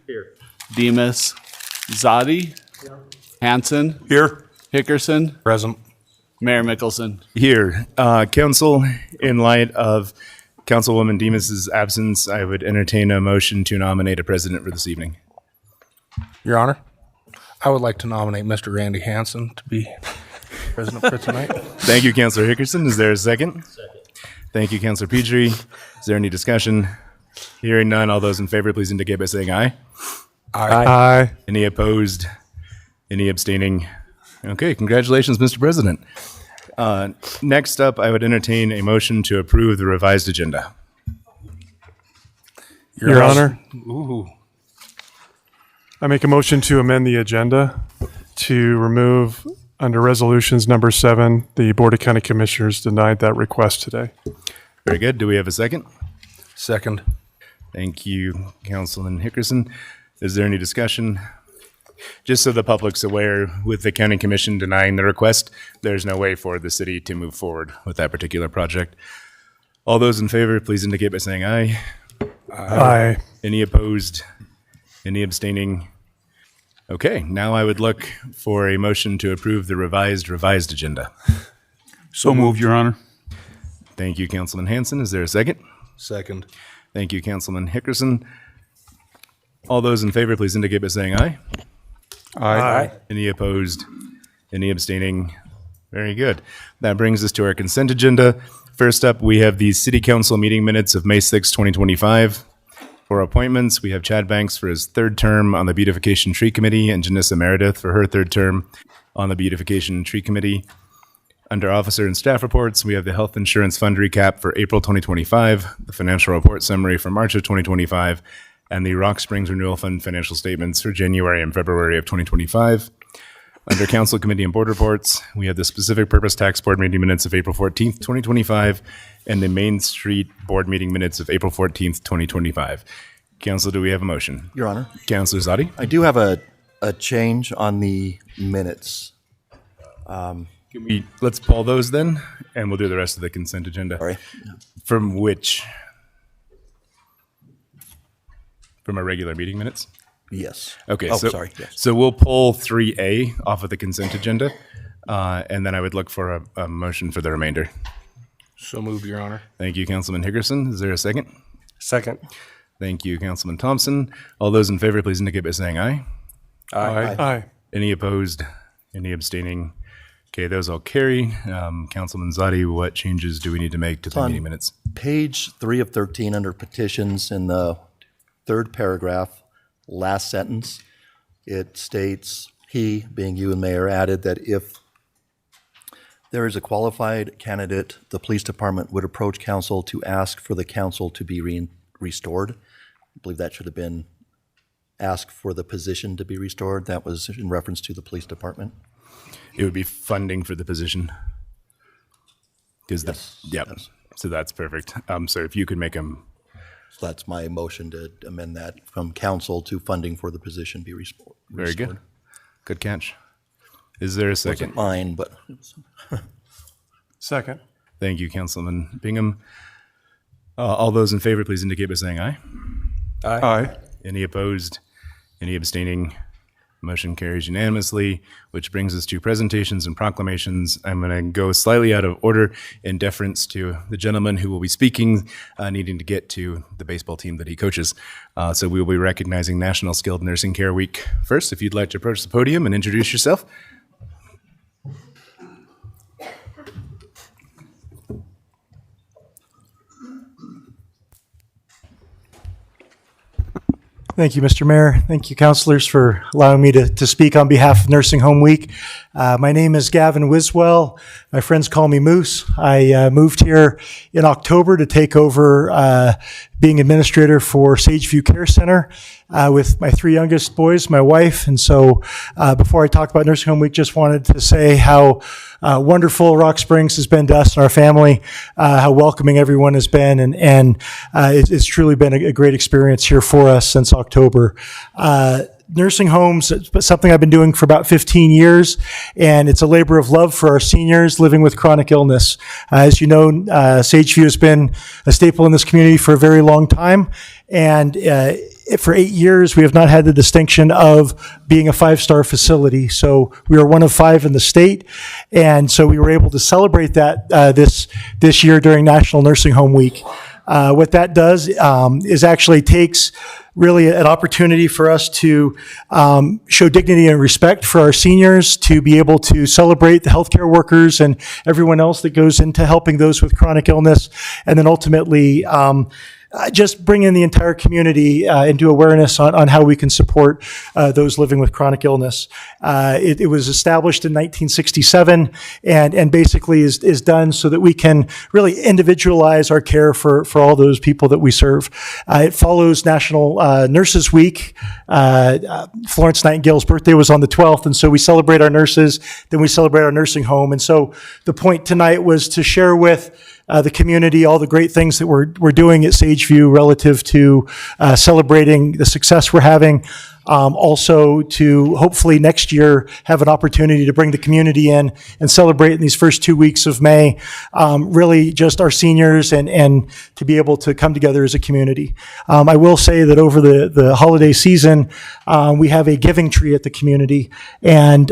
Here. Demas. Zadi. Here. Hanson. Here. Hickerson. Present. Mayor Mickelson. Here. Council, in light of Councilwoman Demas's absence, I would entertain a motion to nominate a president for this evening. Your Honor, I would like to nominate Mr. Randy Hanson to be president for tonight. Thank you, Councilor Hickerson. Is there a second? Second. Thank you, Councilor Petrie. Is there any discussion? Hearing none, all those in favor, please indicate by saying aye. Aye. Any opposed? Any abstaining? Okay, congratulations, Mr. President. Next up, I would entertain a motion to approve the revised agenda. Your Honor, Ooh. I make a motion to amend the agenda to remove under resolutions number 7, the Board of County Commissioners denied that request today. Very good. Do we have a second? Second. Thank you, Councilman Hickerson. Is there any discussion? Just so the public's aware, with the County Commission denying the request, there's no way for the city to move forward with that particular project. All those in favor, please indicate by saying aye. Aye. Any opposed? Any abstaining? Okay, now I would look for a motion to approve the revised agenda. So moved, Your Honor. Thank you, Councilman Hanson. Is there a second? Second. Thank you, Councilman Hickerson. All those in favor, please indicate by saying aye. Aye. Any opposed? Any abstaining? Very good. That brings us to our consent agenda. First up, we have the City Council meeting minutes of May 6, 2025. For appointments, we have Chad Banks for his third term on the Beautification Tree Committee and Janissa Meredith for her third term on the Beautification Tree Committee. Under officer and staff reports, we have the Health Insurance Fund recap for April 2025, the financial report summary for March of 2025, and the Rock Springs Renewal Fund financial statements for January and February of 2025. Under Council Committee and Board reports, we have the Specific Purpose Tax Board meeting minutes of April 14th, 2025, and the Main Street Board meeting minutes of April 14th, 2025. Council, do we have a motion? Your Honor, Councilor Zadi? I do have a change on the minutes. Let's pull those then, and we'll do the rest of the consent agenda. Sorry. From which? From our regular meeting minutes? Yes. Okay. Oh, so, sorry. Yes. So we'll pull 3A off of the consent agenda, and then I would look for a motion for the remainder. So moved, Your Honor. Thank you, Councilman Hickerson. Is there a second? Second. Thank you, Councilman Thompson. All those in favor, please indicate by saying aye. Aye. Aye. Any opposed? Any abstaining? Okay, those all carry. Councilman Zadi, what changes do we need to make to the meeting minutes? Page 3 of 13 under petitions in the third paragraph, last sentence, it states, he, being you and mayor, added that if there is a qualified candidate, the police department would approach council to ask for the council to be restored. I believe that should have been ask for the position to be restored. That was in reference to the police department. It would be funding for the position. Yes. Yep. Yes. So that's perfect. So if you could make them. So that's my motion to amend that from council to funding for the position be restored. Very good. Good catch. Is there a second? Wasn't mine, but Second. Thank you, Councilman Bingham. All those in favor, please indicate by saying aye. Aye. Any opposed? Any abstaining? Motion carries unanimously, which brings us to presentations and proclamations. I'm going to go slightly out of order in deference to the gentleman who will be speaking, needing to get to the baseball team that he coaches. So we will be recognizing National Skilled Nursing Care Week first. If you'd like to approach the podium and introduce yourself. Thank you, Mr. Mayor. Thank you, councilors, for allowing me to speak on behalf of Nursing Home Week. My name is Gavin Wiswell. My friends call me Moose. I moved here in October to take over being administrator for Sageview Care Center with my 3 youngest boys, my wife. And so before I talk about Nursing Home Week, just wanted to say how wonderful Rock Springs has been to us and our family, how welcoming everyone has been, and it's truly been a great experience here for us since October. Nursing homes, it's something I've been doing for about 15 years, and it's a labor of love for our seniors living with chronic illness. As you know, Sageview has been a staple in this community for a very long time, and for 8 years, we have not had the distinction of being a 5-star facility. So we are one of 5 in the state. And so we were able to celebrate that this year during National Nursing Home Week. What that does is actually takes really an opportunity for us to show dignity and respect for our seniors, to be able to celebrate the healthcare workers and everyone else that goes into helping those with chronic illness, and then ultimately just bring in the entire community into awareness on how we can support those living with chronic illness. It was established in 1967 and basically is done so that we can really individualize our care for all those people that we serve. It follows National Nurses Week. Florence Nightingale's birthday was on the 12th, and so we celebrate our nurses, then we celebrate our nursing home. And so the point tonight was to share with the community all the great things that we're doing at Sageview relative to celebrating the success we're having. Also to hopefully next year have an opportunity to bring the community in and celebrate in these first 2 weeks of May, really just our seniors and to be able to come together as a community. I will say that over the holiday season, we have a giving tree at the community, and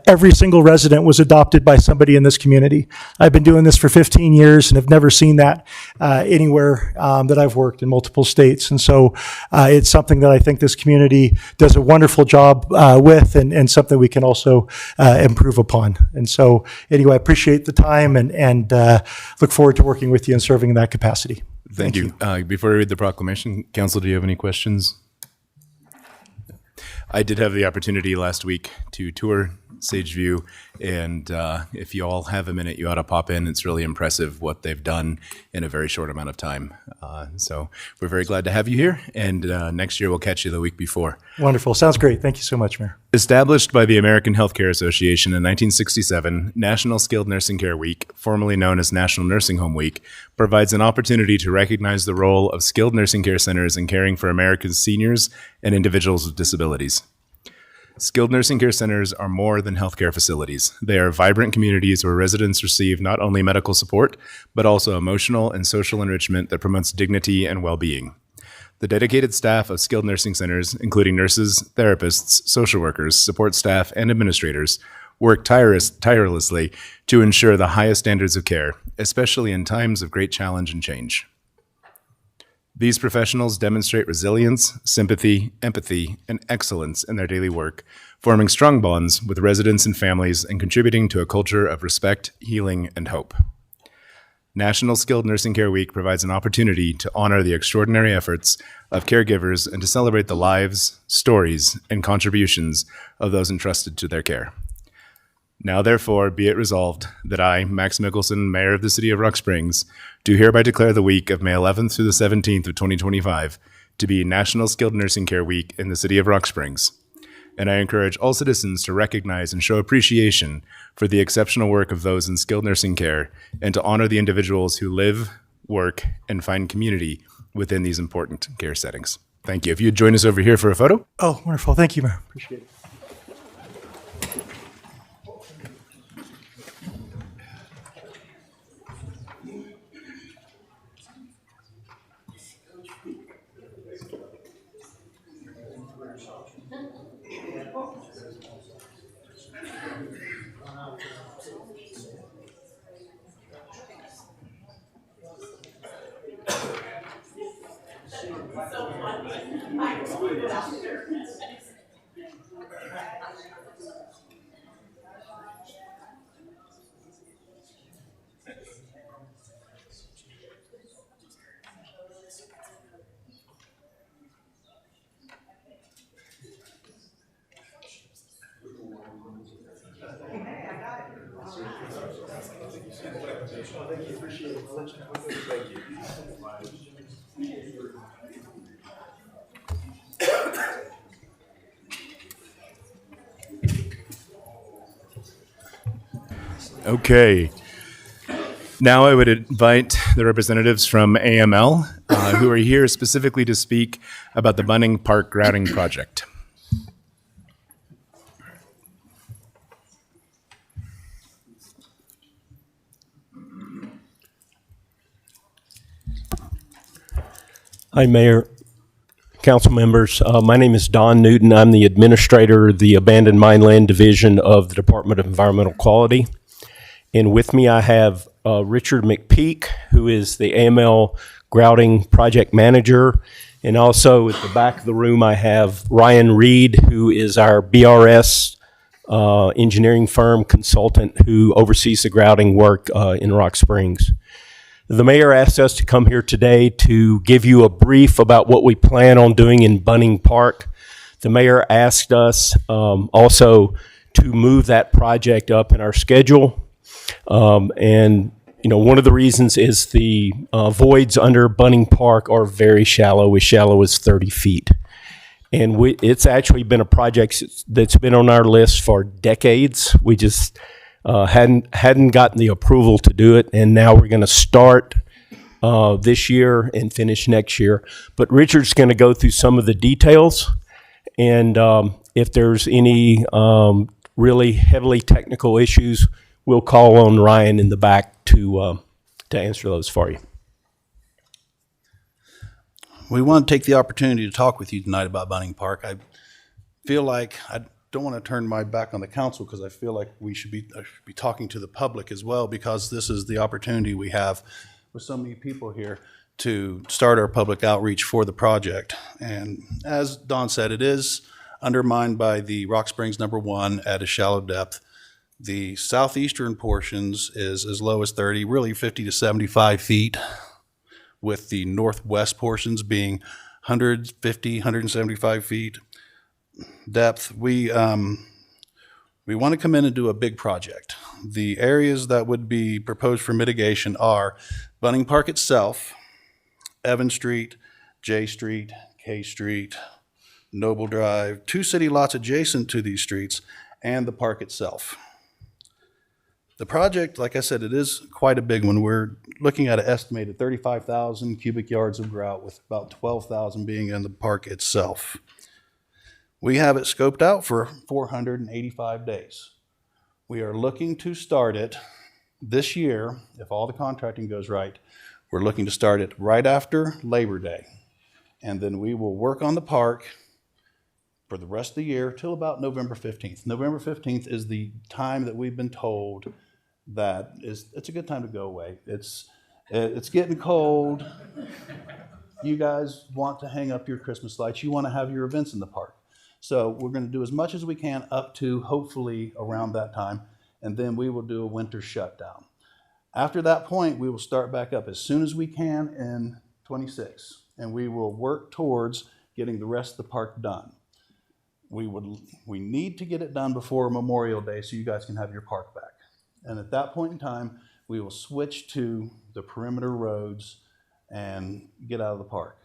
every single resident was adopted by somebody in this community. I've been doing this for 15 years and have never seen that anywhere that I've worked in multiple states. And so it's something that I think this community does a wonderful job with, and something we can also improve upon. And so anyway, I appreciate the time and look forward to working with you and serving in that capacity. Thank you. Before I read the proclamation, Council, do you have any questions? I did have the opportunity last week to tour Sageview, and if you all have a minute, you ought to pop in. It's really impressive what they've done in a very short amount of time. So we're very glad to have you here, and next year we'll catch you the week before. Wonderful. Sounds great. Thank you so much, Mayor. Established by the American Healthcare Association in 1967, National Skilled Nursing Care Week, formerly known as National Nursing Home Week, provides an opportunity to recognize the role of skilled nursing care centers in caring for America's seniors and individuals with disabilities. Skilled nursing care centers are more than healthcare facilities. They are vibrant communities where residents receive not only medical support, but also emotional and social enrichment that promotes dignity and well-being. The dedicated staff of skilled nursing centers, including nurses, therapists, social workers, support staff, and administrators, work tirelessly to ensure the highest standards of care, especially in times of great challenge and change. These professionals demonstrate resilience, sympathy, empathy, and excellence in their daily work, forming strong bonds with residents and families and contributing to a culture of respect, healing, and hope. National Skilled Nursing Care Week provides an opportunity to honor the extraordinary efforts of caregivers and to celebrate the lives, stories, and contributions of those entrusted to their care. Now, therefore, be it resolved that I, Max Mickelson, Mayor of the City of Rock Springs, do hereby declare the week of May 11th through the 17th of 2025 to be National Skilled Nursing Care Week in the City of Rock Springs. And I encourage all citizens to recognize and show appreciation for the exceptional work of those in skilled nursing care and to honor the individuals who live, work, and find community within these important care settings. Thank you. If you'd join us over here for a photo. Oh, wonderful. Thank you, Mayor. Appreciate it. Okay. Now I would invite the representatives from AML who are here specifically to speak about the Bunning Park grouting project. Hi, Mayor, council members. My name is Don Newton. I'm the administrator of the Abandoned Mine Land Division of the Department of Environmental Quality. And with me, I have Richard McPeak, who is the AML Grouting Project Manager. And also at the back of the room, I have Ryan Reed, who is our BRS engineering firm consultant who oversees the grouting work in Rock Springs. The mayor asked us to come here today to give you a brief about what we plan on doing in Bunning Park. The mayor asked us also to move that project up in our schedule. And you know, one of the reasons is the voids under Bunning Park are very shallow, as shallow as 30 feet. And it's actually been a project that's been on our list for decades. We just hadn't gotten the approval to do it, and now we're going to start this year and finish next year. But Richard's going to go through some of the details, and if there's any really heavily technical issues, we'll call on Ryan in the back to answer those for you. We want to take the opportunity to talk with you tonight about Bunning Park. I feel like I don't want to turn my back on the council because I feel like I should be talking to the public as well, because this is the opportunity we have with so many people here to start our public outreach for the project. And as Don said, it is undermined by the Rock Springs #1 at a shallow depth. The southeastern portions is as low as 30, really 50 to 75 feet, with the northwest portions being 150, 175 feet depth. We want to come in and do a big project. The areas that would be proposed for mitigation are Bunning Park itself, Evan Street, J Street, K Street, Noble Drive, 2 city lots adjacent to these streets, and the park itself. The project, like I said, it is quite a big one. We're looking at an estimated 35,000 cubic yards of grout, with about 12,000 being in the park itself. We have it scoped out for 485 days. We are looking to start it this year, if all the contracting goes right. We're looking to start it right after Labor Day. And then we will work on the park for the rest of the year till about November 15th. November 15th is the time that we've been told that it's a good time to go away. It's getting cold. You guys want to hang up your Christmas lights. You want to have your events in the park. So we're going to do as much as we can up to hopefully around that time, and then we will do a winter shutdown. After that point, we will start back up as soon as we can in 26, and we will work towards getting the rest of the park done. We need to get it done before Memorial Day so you guys can have your park back. And at that point in time, we will switch to the perimeter roads and get out of the park.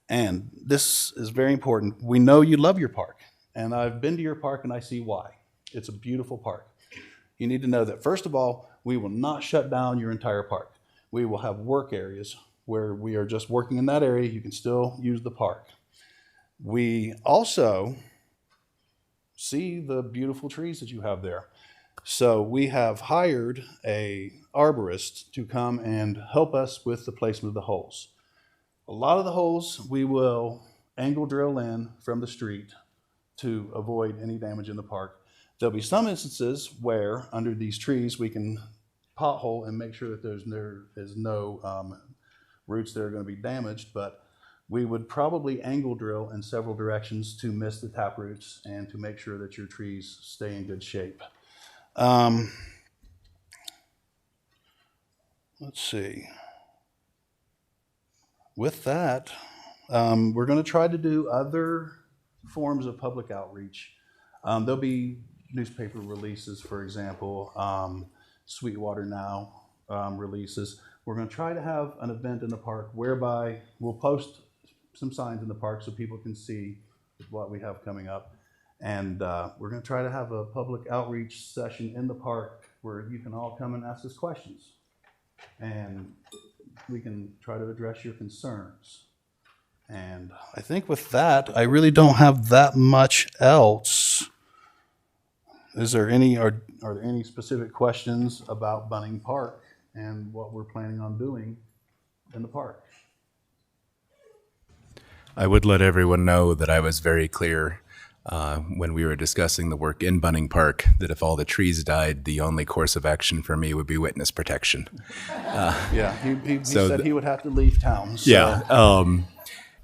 And this is very important. We know you love your park, and I've been to your park and I see why. It's a beautiful park. You need to know that, first of all, we will not shut down your entire park. We will have work areas where we are just working in that area. You can still use the park. We also see the beautiful trees that you have there. So we have hired a arborist to come and help us with the placement of the holes. A lot of the holes we will angle drill in from the street to avoid any damage in the park. There'll be some instances where under these trees we can pothole and make sure that there is no roots that are going to be damaged, but we would probably angle drill in several directions to miss the tap roots and to make sure that your trees stay in good shape. Let's see. With that, we're going to try to do other forms of public outreach. There'll be newspaper releases, for example, Sweetwater Now releases. We're going to try to have an event in the park whereby we'll post some signs in the park so people can see what we have coming up. And we're going to try to have a public outreach session in the park where you can all come and ask us questions. And we can try to address your concerns. And I think with that, I really don't have that much else. Is there any, are there any specific questions about Bunning Park and what we're planning on doing in the park? I would let everyone know that I was very clear when we were discussing the work in Bunning Park that if all the trees died, the only course of action for me would be witness protection. Yeah, he So said the- he would have to leave town. So. Yeah.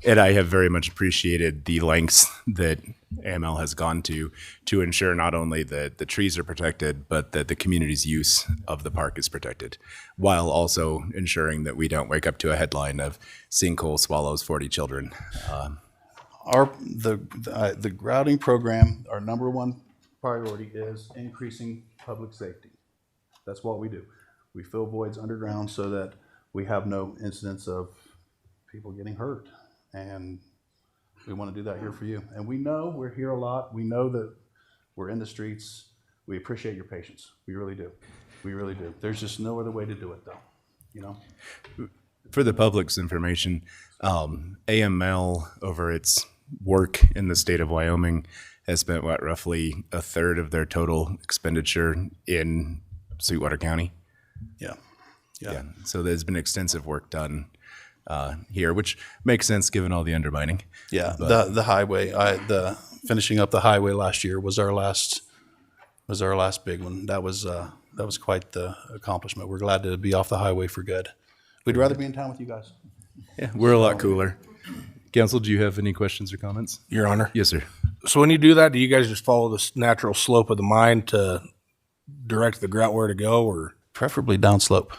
And I have very much appreciated the lengths that AML has gone to ensure not only that the trees are protected, but that the community's use of the park is protected, while also ensuring that we don't wake up to a headline of sinkhole swallows 40 children. The grouting program, our number one priority is increasing public safety. That's what we do. We fill voids underground so that we have no incidents of people getting hurt. And we want to do that here for you. And we know we're here a lot. We know that we're in the streets. We appreciate your patience. We really do. We really do. There's just no other way to do it, though. You know? For the public's information, AML, over its work in the state of Wyoming, has spent, roughly a third of their total expenditure in Sweetwater County. Yeah. Yeah. So there's been extensive work done here, which makes sense given all the undermining. Yeah. The highway, the finishing up the highway last year was our last big one. That was quite the accomplishment. We're glad to be off the highway for good. We'd rather be in town with you guys. Yeah, we're a lot cooler. Council, do you have any questions or comments? Your Honor. Yes, sir. So when you do that, do you guys just follow the natural slope of the mine to direct the grout where to go, or? Preferably downslope.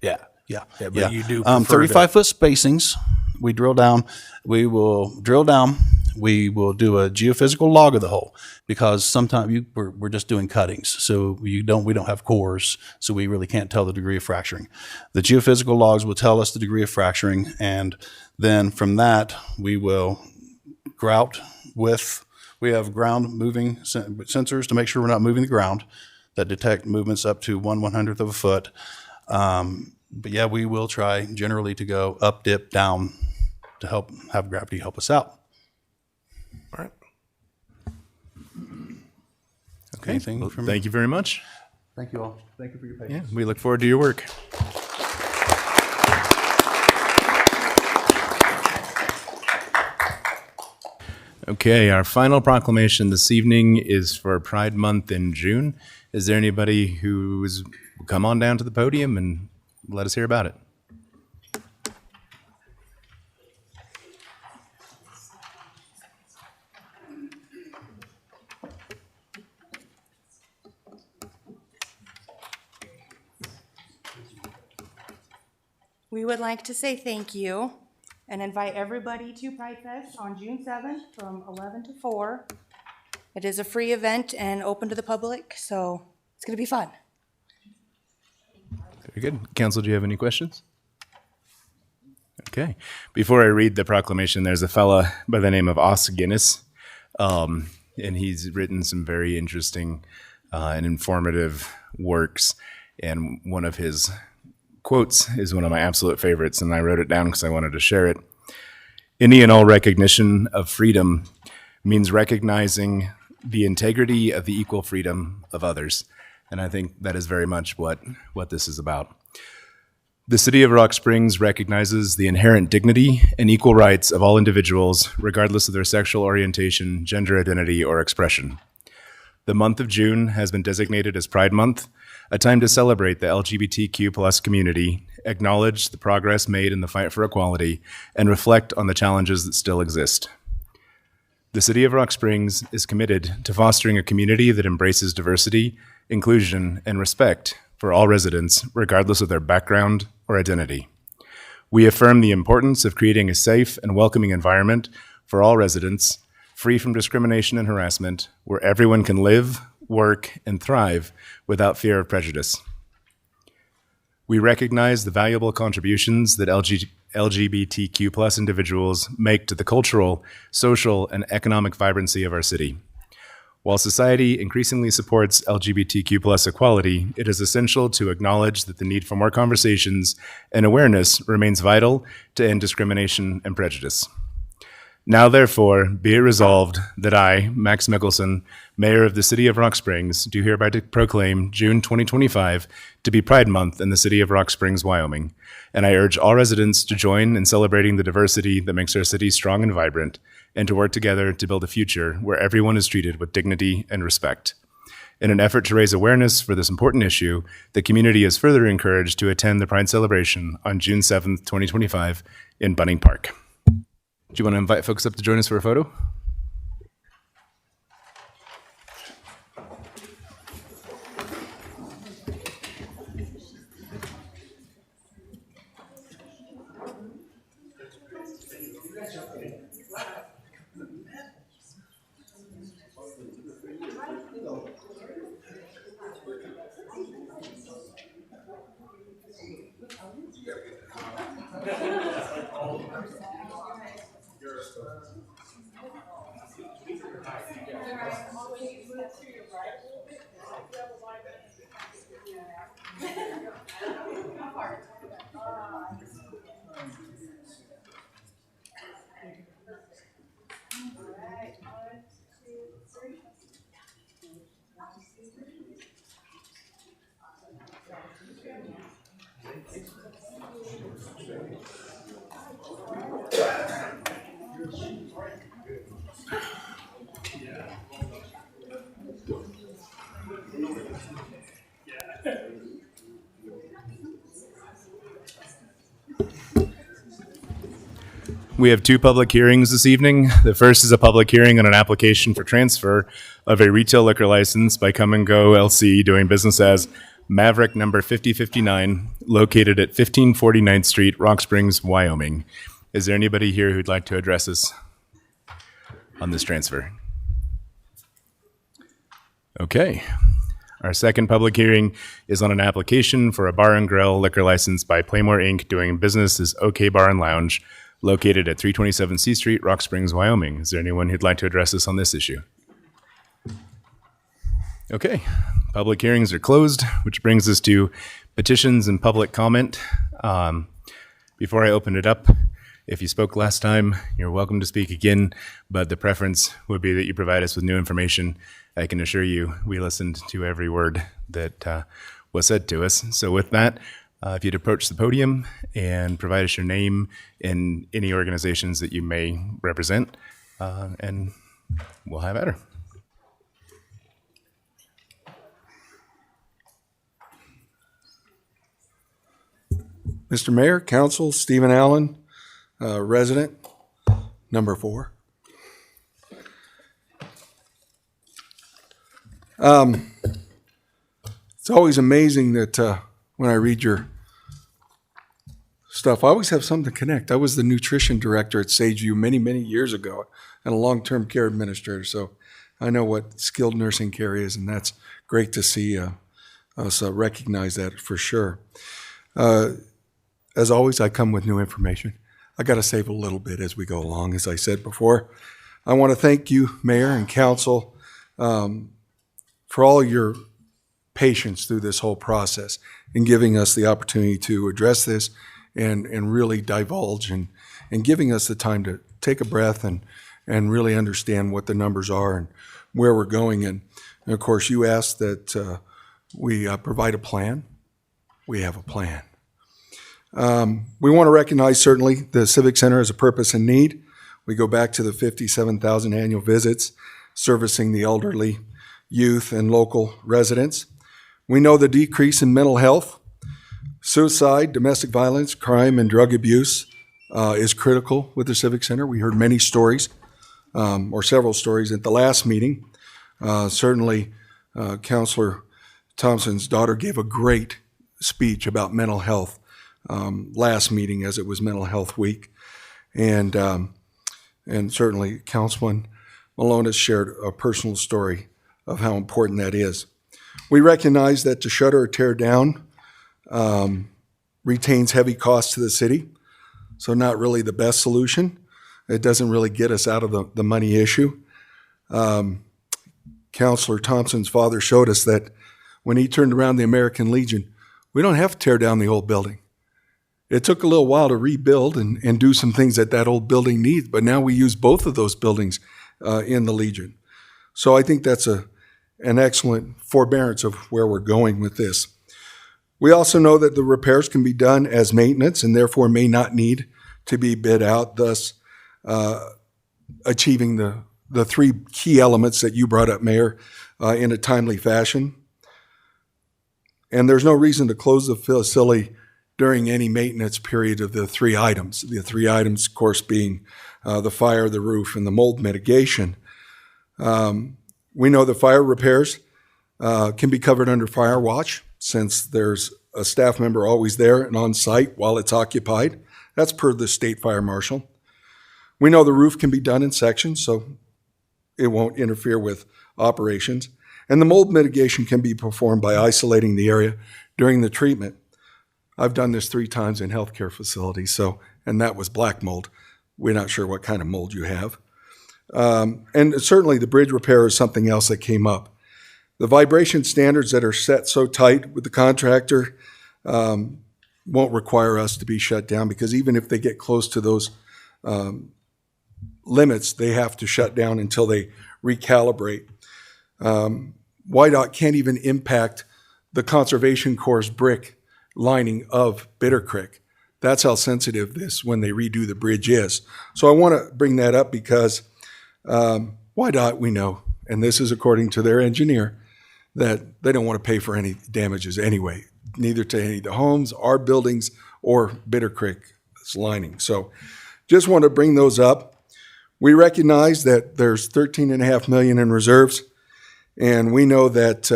Yeah. Yeah. But you do prefer 35-foot spacings. We drill down. We will drill down. We will do a geophysical log of the hole, because sometimes we're just doing cuttings, so we don't have cores, so we really can't tell the degree of fracturing. The geophysical logs will tell us the degree of fracturing, and then from that we will grout with. We have ground moving sensors to make sure we're not moving the ground, that detect movements up to 1/100th of a foot. But yeah, we will try generally to go up, dip, down to help have gravity help us out. All right. Okay. Anything Well, from- thank you very much. Thank you all. Thank you for your Yeah, patience. we look forward to your work. Okay, our final proclamation this evening is for Pride Month in June. Is there anybody who's come on down to the podium and let us hear about it? We would like to say thank you and invite everybody to Pride Fest on June 7th from 11 to 4. It is a free event and open to the public, so it's going to be fun. Very good. Council, do you have any questions? Okay. Before I read the proclamation, there's a fella by the name of Os Guinness, and he's written some very interesting and informative works. And one of his quotes is one of my absolute favorites, and I wrote it down because I wanted to share it. Any and all recognition of freedom means recognizing the integrity of the equal freedom of others. And I think that is very much what this is about. The City of Rock Springs recognizes the inherent dignity and equal rights of all individuals, regardless of their sexual orientation, gender identity, or expression. The month of June has been designated as Pride Month, a time to celebrate the LGBTQ+ community, acknowledge the progress made in the fight for equality, and reflect on the challenges that still exist. The City of Rock Springs is committed to fostering a community that embraces diversity, inclusion, and respect for all residents, regardless of their background or identity. We affirm the importance of creating a safe and welcoming environment for all residents, free from discrimination and harassment, where everyone can live, work, and thrive without fear of prejudice. We recognize the valuable contributions that LGBTQ+ individuals make to the cultural, social, and economic vibrancy of our city. While society increasingly supports LGBTQ+ equality, it is essential to acknowledge that the need for more conversations and awareness remains vital to end discrimination and prejudice. Now therefore be it resolved that I, Max Mickelson, Mayor of the City of Rock Springs, do hereby proclaim June 2025 to be Pride Month in the City of Rock Springs, Wyoming, and I urge all residents to join in celebrating the diversity that makes our city strong and vibrant, and to work together to build a future where everyone is treated with dignity and respect. In an effort to raise awareness for this important issue, the community is further encouraged to attend the Pride celebration on June 7th, 2025 in Bunning Park. Do you want to invite folks up to join us for a photo? We have two public hearings this evening. The first is a public hearing on an application for transfer of a retail liquor license by Come and Go LC doing business as Maverick number 5059, located at 1549th Street, Rock Springs, Wyoming. Is there anybody here who'd like to address us on this transfer? Okay. Our second public hearing is on an application for a bar and grill liquor license by Playmore Inc. doing business as OK Bar and Lounge, located at 327 C Street, Rock Springs, Wyoming. Is there anyone who'd like to address us on this issue? Okay, public hearings are closed, which brings us to petitions and public comment. Before I open it up, if you spoke last time, you're welcome to speak again, but the preference would be that you provide us with new information. I can assure you we listened to every word that was said to us. So with that, if you'd approach the podium and provide us your name and any organizations that you may represent, and we'll have at her. Mr. Mayor, Council, Stephen Allen, resident, number 4. It's always amazing that when I read your stuff, I always have something to connect. I was the nutrition director at Sageview many, many years ago and a long-term care administrator, so I know what skilled nursing care is, and that's great to see us recognize that for sure. As always, I come with new information. I got to save a little bit as we go along, as I said before. I want to thank you, Mayor and Council, for all your patience through this whole process and giving us the opportunity to address this and really divulge and giving us the time to take a breath and really understand what the numbers are and where we're going. And of course, you asked that we provide a plan. We have a plan. We want to recognize certainly the Civic Center as a purpose and need. We go back to the 57,000 annual visits servicing the elderly, youth, and local residents. We know the decrease in mental health, suicide, domestic violence, crime, and drug abuse is critical with the Civic Center. We heard many stories, or several stories at the last meeting. Certainly, Councilor Thompson's daughter gave a great speech about mental health last meeting, as it was Mental Health Week. And certainly, Councilman Malone has shared a personal story of how important that is. We recognize that to shutter or tear down retains heavy costs to the city, so not really the best solution. It doesn't really get us out of the money issue. Councilor Thompson's father showed us that when he turned around the American Legion, we don't have to tear down the old building. It took a little while to rebuild and do some things that old building needs, but now we use both of those buildings in the Legion. So I think that's an excellent forbearance of where we're going with this. We also know that the repairs can be done as maintenance and therefore may not need to be bid out, thus achieving the three key elements that you brought up, Mayor, in a timely fashion. And there's no reason to close the facility during any maintenance period of the three items. The three items, of course, being the fire, the roof, and the mold mitigation. We know the fire repairs can be covered under fire watch since there's a staff member always there and on site while it's occupied. That's per the state fire marshal. We know the roof can be done in sections, so it won't interfere with operations. And the mold mitigation can be performed by isolating the area during the treatment. I've done this 3 times in healthcare facilities, and that was black mold. We're not sure what kind of mold you have. And certainly the bridge repair is something else that came up. The vibration standards that are set so tight with the contractor won't require us to be shut down, because even if they get close to those limits, they have to shut down until they recalibrate. YDOT can't even impact the Conservation Corps' brick lining of Bitter Creek. That's how sensitive this, when they redo the bridge, is. So I want to bring that up because YDOT, we know, and this is according to their engineer, that they don't want to pay for any damages anyway, neither to any of the homes, our buildings, or Bitter Creek's lining. So just want to bring those up. We recognize that there's $13.5 million in reserves, and we know that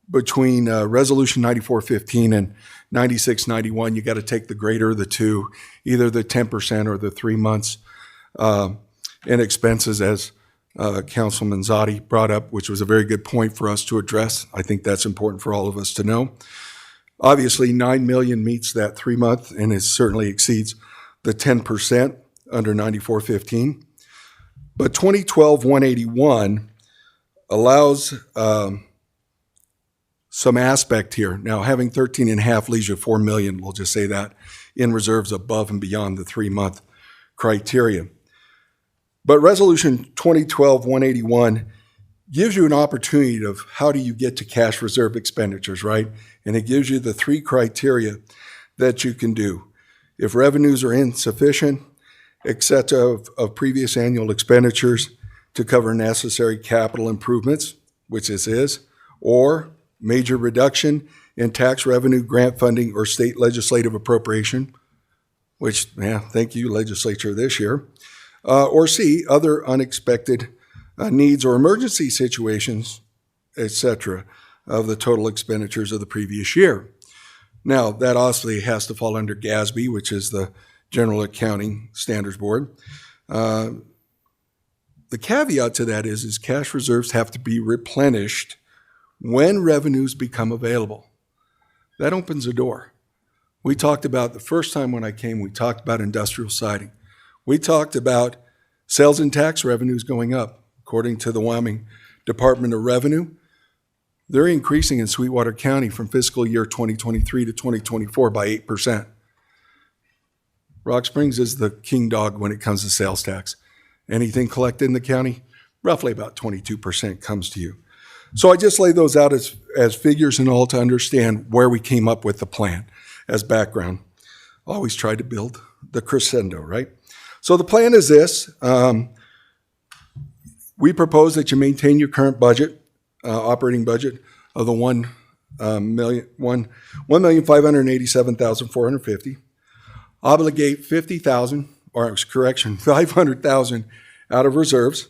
between Resolution 9415 and 9691, you got to take the greater of the two, either the 10% or the 3 months in expenses, as Councilman Zadi brought up, which was a very good point for us to address. I think that's important for all of us to know. Obviously, $9 million meets that 3 month, and it certainly exceeds the 10% under 9415. But 2012-181 allows some aspect here. Now, having 13.5 leaves you $4 million, we'll just say that, in reserves above and beyond the 3 month criteria. But Resolution 2012-181 gives you an opportunity of how do you get to cash reserve expenditures, right? And it gives you the 3 criteria that you can do. If revenues are insufficient, etc., of previous annual expenditures to cover necessary capital improvements, which this is, or major reduction in tax revenue, grant funding, or state legislative appropriation, which, thank you, legislature, this year. Or C, other unexpected needs or emergency situations, etc., of the total expenditures of the previous year. Now, that obviously has to fall under GASB, which is the General Accounting Standards Board. The caveat to that is cash reserves have to be replenished when revenues become available. That opens a door. We talked about, the first time when I came, we talked about industrial siding. We talked about sales and tax revenues going up. According to the Wyoming Department of Revenue, they're increasing in Sweetwater County from fiscal year 2023 to 2024 by 8%. Rock Springs is the king dog when it comes to sales tax. Anything collected in the county, roughly about 22% comes to you. So I just lay those out as figures and all to understand where we came up with the plan as background. Always try to build the crescendo, right? So the plan is this. We propose that you maintain your current budget, operating budget of the $1,587,450. Obligate $500,000 out of reserves,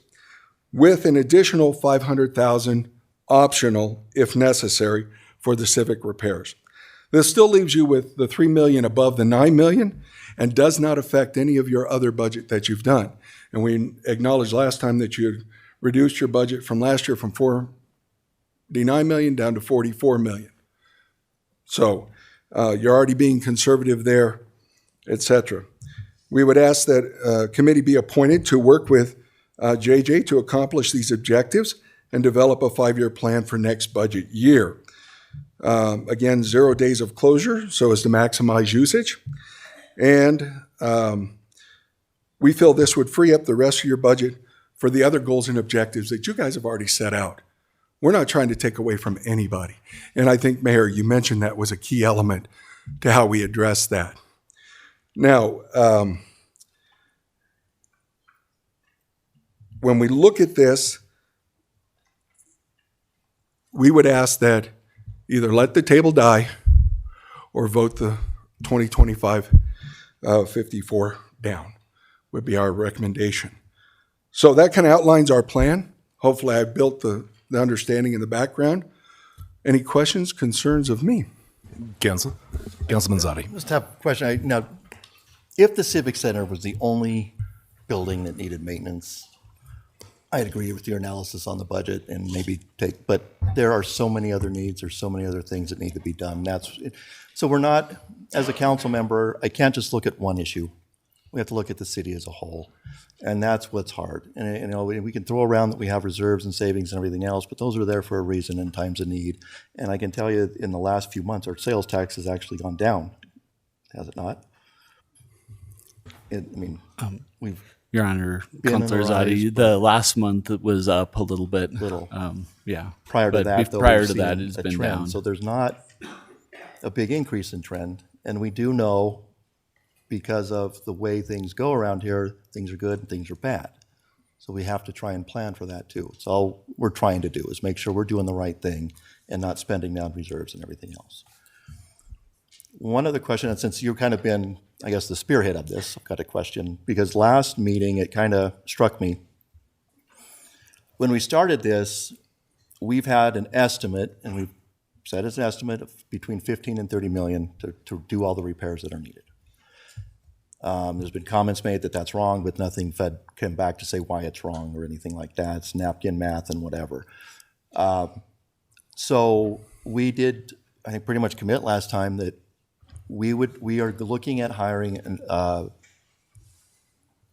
with an additional $500,000 optional if necessary for the Civic repairs. This still leaves you with the $3 million above the $9 million and does not affect any of your other budget that you've done. And we acknowledged last time that you had reduced your budget from last year from $49 million down to $44 million. So you're already being conservative there, etc. We would ask that a committee be appointed to work with JJ to accomplish these objectives and develop a 5-year plan for next budget year. Again, 0 days of closure so as to maximize usage. And we feel this would free up the rest of your budget for the other goals and objectives that you guys have already set out. We're not trying to take away from anybody. And I think, Mayor, you mentioned that was a key element to how we address that. Now, when we look at this, we would ask that either let the table die or vote the 2025 54 down would be our recommendation. So that kind of outlines our plan. Hopefully I built the understanding in the background. Any questions, concerns of me? Councilman Zadi. Just have a question. Now, if the Civic Center was the only building that needed maintenance, I'd agree with your analysis on the budget and maybe but there are so many other needs, there's so many other things that need to be done. So we're not, as a council member, I can't just look at one issue. We have to look at the city as a whole. And that's what's hard. And you know, we can throw around that we have reserves and savings and everything else, but those are there for a reason in times of need. And I can tell you in the last few months, our sales tax has actually gone down. Has it not? We've Your Honor, Been in Councilor the rise, Zadi, the last month it was up a little bit. Little. Yeah. prior to But that, though, prior we've to that, seen it's a been trend. down. So there's not a big increase in trend. And we do know, because of the way things go around here, things are good and things are bad. So we have to try and plan for that too. It's all we're trying to do is make sure we're doing the right thing and not spending down reserves and everything else. One other question, and since you've kind of been, I guess, the spearhead of this, I've got a question, because last meeting, it kind of struck me. When we started this, we've had an estimate, and we've set as an estimate of between 15 and 30 million to do all the repairs that are needed. There's been comments made that that's wrong, but nothing came back to say why it's wrong or anything like that. It's napkin math and whatever. So we did, I think, pretty much commit last time that we are looking at hiring a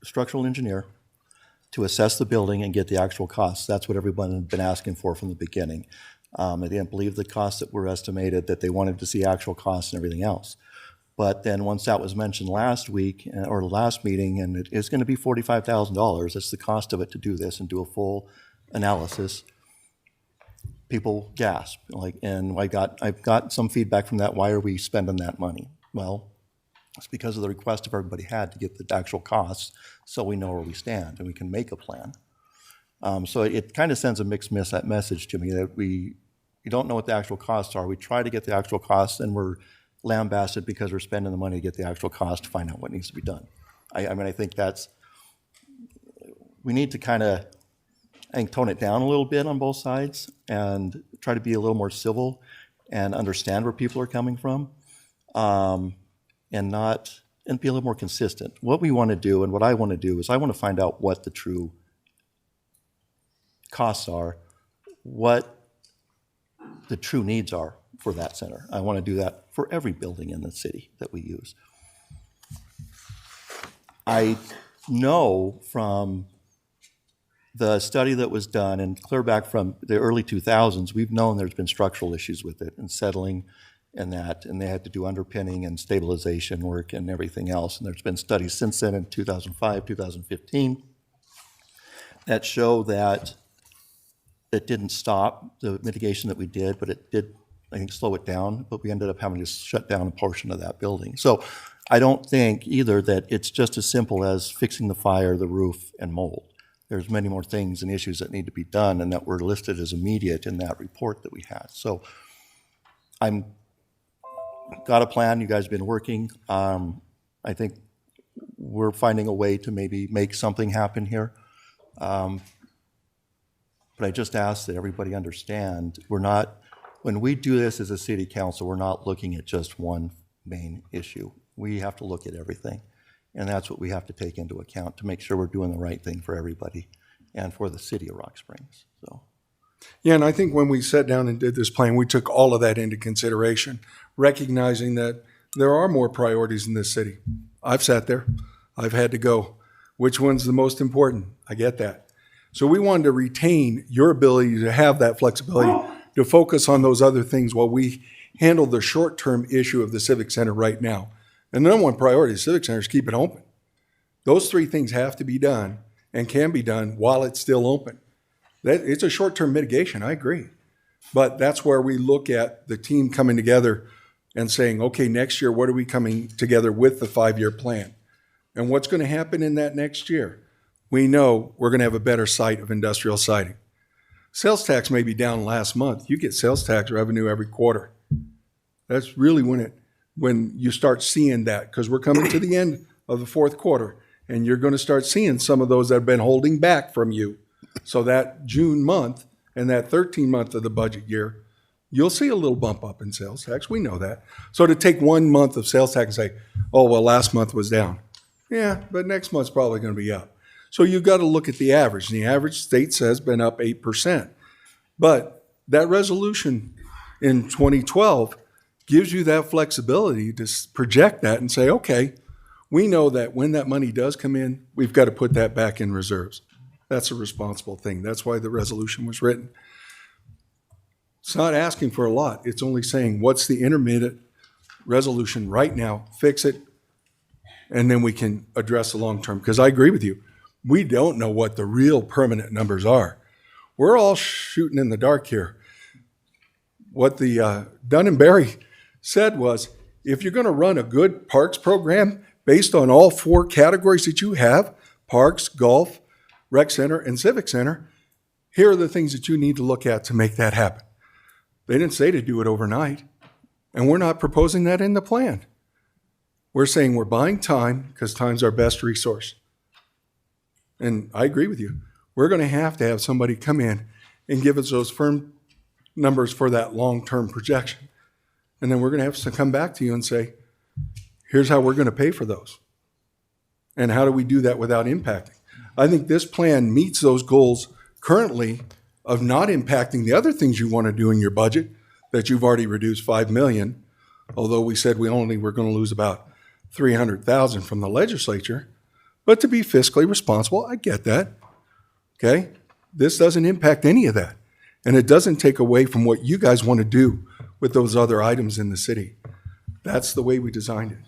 structural engineer to assess the building and get the actual costs. That's what everyone had been asking for from the beginning. I didn't believe the costs that were estimated, that they wanted to see actual costs and everything else. But then once that was mentioned last week, or last meeting, and it is going to be $45,000, that's the cost of it to do this and do a full analysis, people gasp. And I've got some feedback from that. Why are we spending that money? Well, it's because of the request of everybody had to get the actual costs, so we know where we stand and we can make a plan. So it kind of sends a mixed message to me that we don't know what the actual costs are. We try to get the actual costs, and we're lambasted because we're spending the money to get the actual cost to find out what needs to be done. I think we need to kind of, tone it down a little bit on both sides and try to be a little more civil and understand where people are coming from, and be a little more consistent. What we want to do and what I want to do is I want to find out what the true costs are, what the true needs are for that center. I want to do that for every building in the city that we use. I know from the study that was done, and clear back from the early 2000s, we've known there's been structural issues with it and settling and that, and they had to do underpinning and stabilization work and everything else. And there's been studies since then in 2005, 2015 that show that it didn't stop the mitigation that we did, but it did, I think, slow it down, but we ended up having to shut down a portion of that building. So I don't think either that it's just as simple as fixing the fire, the roof, and mold. There's many more things and issues that need to be done and that were listed as immediate in that report that we had. So I'm got a plan. You guys have been working. I think we're finding a way to maybe make something happen here. But I just ask that everybody understand, when we do this as a city council, we're not looking at just one main issue. We have to look at everything. And that's what we have to take into account to make sure we're doing the right thing for everybody and for the city of Rock Springs. So, Yeah, and I think when we sat down and did this plan, we took all of that into consideration, recognizing that there are more priorities in this city. I've sat there. I've had to go. Which one's the most important? I get that. So we wanted to retain your ability to have that flexibility to focus on those other things while we handle the short-term issue of the Civic Center right now. And the number one priority of the Civic Center is keep it open. Those three things have to be done and can be done while it's still open. It's a short-term mitigation, I agree. But that's where we look at the team coming together and saying, okay, next year, what are we coming together with the 5-year plan? And what's going to happen in that next year? We know we're going to have a better site of industrial siding. Sales tax may be down last month. You get sales tax revenue every quarter. That's really when you start seeing that, because we're coming to the end of the fourth quarter, and you're going to start seeing some of those that have been holding back from you. So that June month and that 13 month of the budget year, you'll see a little bump up in sales tax. We know that. So to take 1 month of sales tax and say, oh, well, last month was down. Yeah, but next month's probably going to be up. So you've got to look at the average. And the average state says been up 8%. But that resolution in 2012 gives you that flexibility to project that and say, okay, we know that when that money does come in, we've got to put that back in reserves. That's a responsible thing. That's why the resolution was written. It's not asking for a lot. It's only saying, what's the intermediate resolution right now? Fix it, and then we can address the long term. Because I agree with you. We don't know what the real permanent numbers are. We're all shooting in the dark here. What the Dun and Berry said was, if you're going to run a good parks program based on all 4 categories that you have, parks, golf, rec center, and civic center, here are the things that you need to look at to make that happen. They didn't say to do it overnight, and we're not proposing that in the plan. We're saying we're buying time because time's our best resource. And I agree with you. We're going to have somebody come in and give us those firm numbers for that long-term projection. And then we're going to have to come back to you and say, here's how we're going to pay for those. And how do we do that without impacting? I think this plan meets those goals currently of not impacting the other things you want to do in your budget that you've already reduced $5 million, although we said we only were going to lose about $300,000 from the legislature. But to be fiscally responsible, I get that. Okay? This doesn't impact any of that. And it doesn't take away from what you guys want to do with those other items in the city. That's the way we designed it.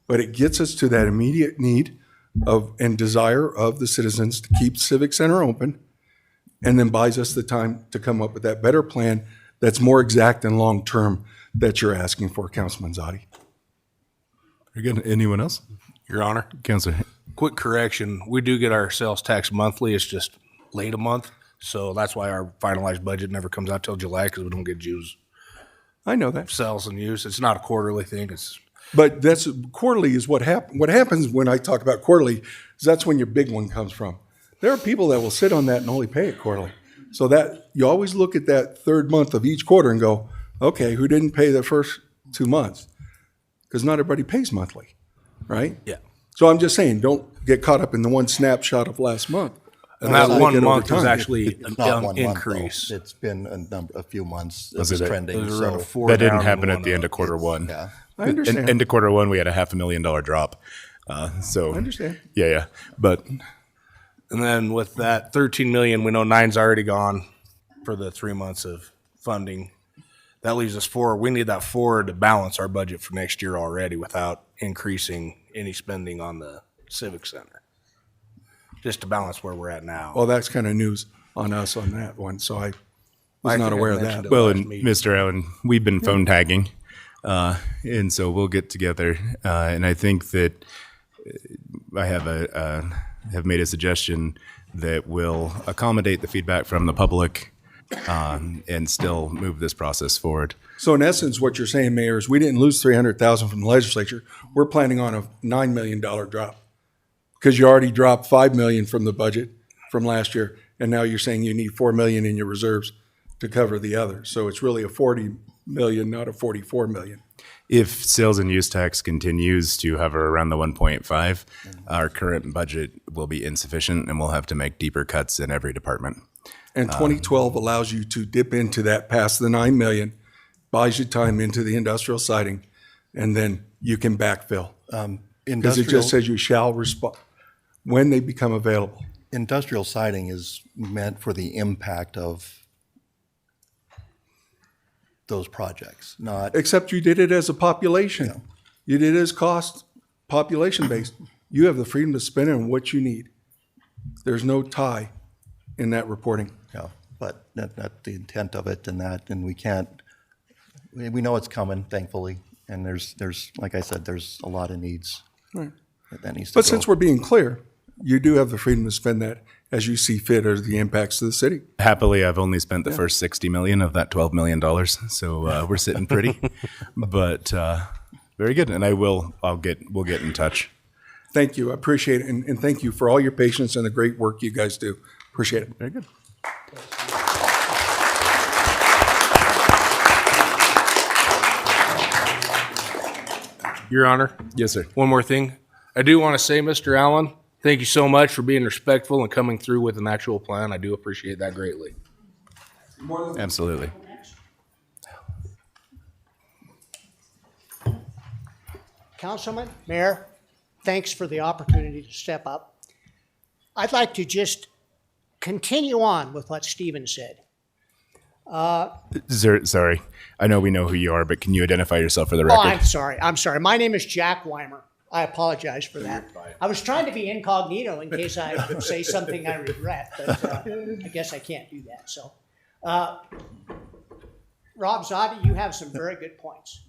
But it gets us to that immediate need of and desire of the citizens to keep Civic Center open, and then buys us the time to come up with that better plan that's more exact and long-term that you're asking for, Councilman Zadi. Very good. Anyone else? Your Honor, Councilor. quick correction. We do get our sales tax monthly. It's just late a month. So that's why our finalized budget never comes out till July, because we don't get Jews I know that. sales and use. It's not a quarterly thing. But that's quarterly is what happens. What happens when I talk about quarterly is that's when your big one comes from. There are people that will sit on that and only pay it quarterly. So that you always look at that third month of each quarter and go, okay, who didn't pay the first 2 months? Because not everybody pays monthly, right? Yeah. So I'm just saying, don't get caught up in the one snapshot of last month. And that Look 1 at month over is time. actually It's not 1 month, though. increase. It's been a few months. Was It's it? trending. It was around a So, 4 That didn't down happen and at the one end up. of quarter one. yeah. I understand. End of quarter one, we had a $500,000 drop. So I understand. Yeah. But And then with that 13 million, we know 9's already gone for the 3 months of funding. That leaves us 4. We need that 4 to balance our budget for next year already without increasing any spending on the Civic Center. Just to balance where we're at now. Well, that's kind of news on us on that one. So I was I not think I aware of mentioned that. it. well, last and meeting. Mr. Allen, we've been phone tagging, and so we'll get together. And I think that I have made a suggestion that will accommodate the feedback from the public and still move this process forward. So in essence, what you're saying, Mayor, is we didn't lose $300,000 from the legislature. We're planning on a $9 million drop because you already dropped $5 million from the budget from last year, and now you're saying you need $4 million in your reserves to cover the other. So it's really a $40 million, not a $44 million. If sales and use tax continues to hover around the 1.5, our current budget will be insufficient, and we'll have to make deeper cuts in every department. And 2012 allows you to dip into that past the $9 million, buys you time into the industrial siding, and then you can backfill. Because it Industrial, just says you shall respond when they become available. industrial siding is meant for the impact of those projects, not, Except you did it as a population. It is cost population based. You have the freedom to spend it on what you need. There's no tie in that reporting. Yeah, but that's the intent of it and that, and we can't, we know it's coming, thankfully. And there's, like I said, there's a lot of needs that needs to But go. since we're being clear, you do have the freedom to spend that as you see fit as the impacts to the city. Happily, I've only spent the first 60 million of that $12 million, so we're sitting pretty. But very good, and we'll get in touch. Thank you. I appreciate it. And thank you for all your patience and the great work you guys do. Appreciate it. Very good. Your Honor, Yes, sir. one more thing. I do want to say, Mr. Allen, thank you so much for being respectful and coming through with an actual plan. I do appreciate that greatly. Absolutely. Councilman, Mayor, thanks for the opportunity to step up. I'd like to just continue on with what Stephen said. Sorry, I know we know who you are, but can you identify yourself for the Oh, record? I'm sorry. My name is Jack Weimer. I apologize for that. I was trying to be incognito in case I say something I regret, but I guess I can't do that. So, Rob Zotti, you have some very good points.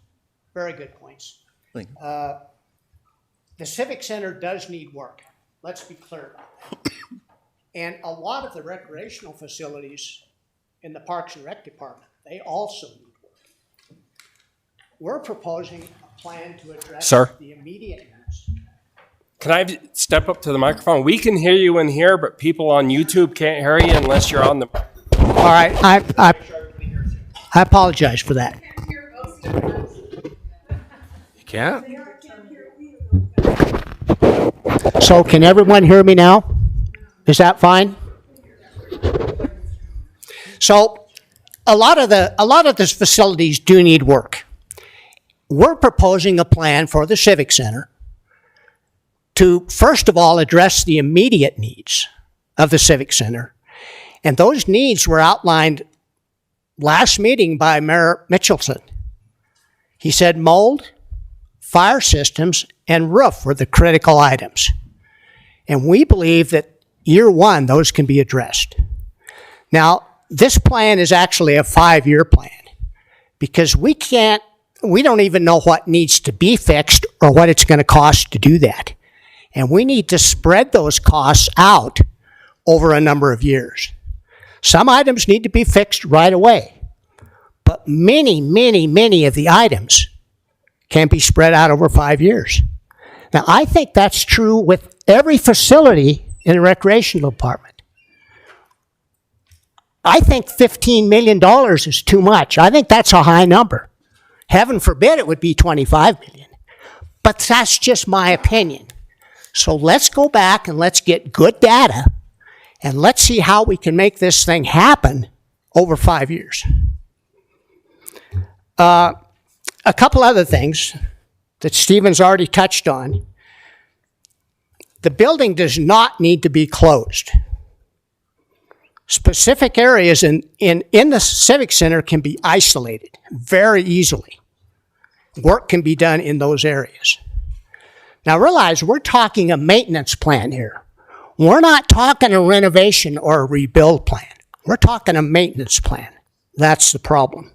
Very good points. Thank you. The Civic Center does need work. Let's be clear about that. And a lot of the recreational facilities in the Parks and Rec Department, they also need work. We're proposing a plan to address Sir? the immediate needs. Can I step up to the microphone? We can hear you in here, but people on YouTube can't hear you unless you're on the. All right, I apologize for that. You can't? So can everyone hear me now? Is that fine? So a lot of the facilities do need work. We're proposing a plan for the Civic Center to, first of all, address the immediate needs of the Civic Center. And those needs were outlined last meeting by Mayor Mitchelson. He said mold, fire systems, and roof were the critical items. And we believe that year one, those can be addressed. Now, this plan is actually a 5-year plan because we don't even know what needs to be fixed or what it's going to cost to do that. And we need to spread those costs out over a number of years. Some items need to be fixed right away, but many, many, many of the items can be spread out over 5 years. Now, I think that's true with every facility in the recreational department. I think $15 million is too much. I think that's a high number. Heaven forbid it would be 25 million. But that's just my opinion. So let's go back and let's get good data and let's see how we can make this thing happen over 5 years. A couple other things that Stephen's already touched on. The building does not need to be closed. Specific areas in the Civic Center can be isolated very easily. Work can be done in those areas. Now realize we're talking a maintenance plan here. We're not talking a renovation or a rebuild plan. We're talking a maintenance plan. That's the problem.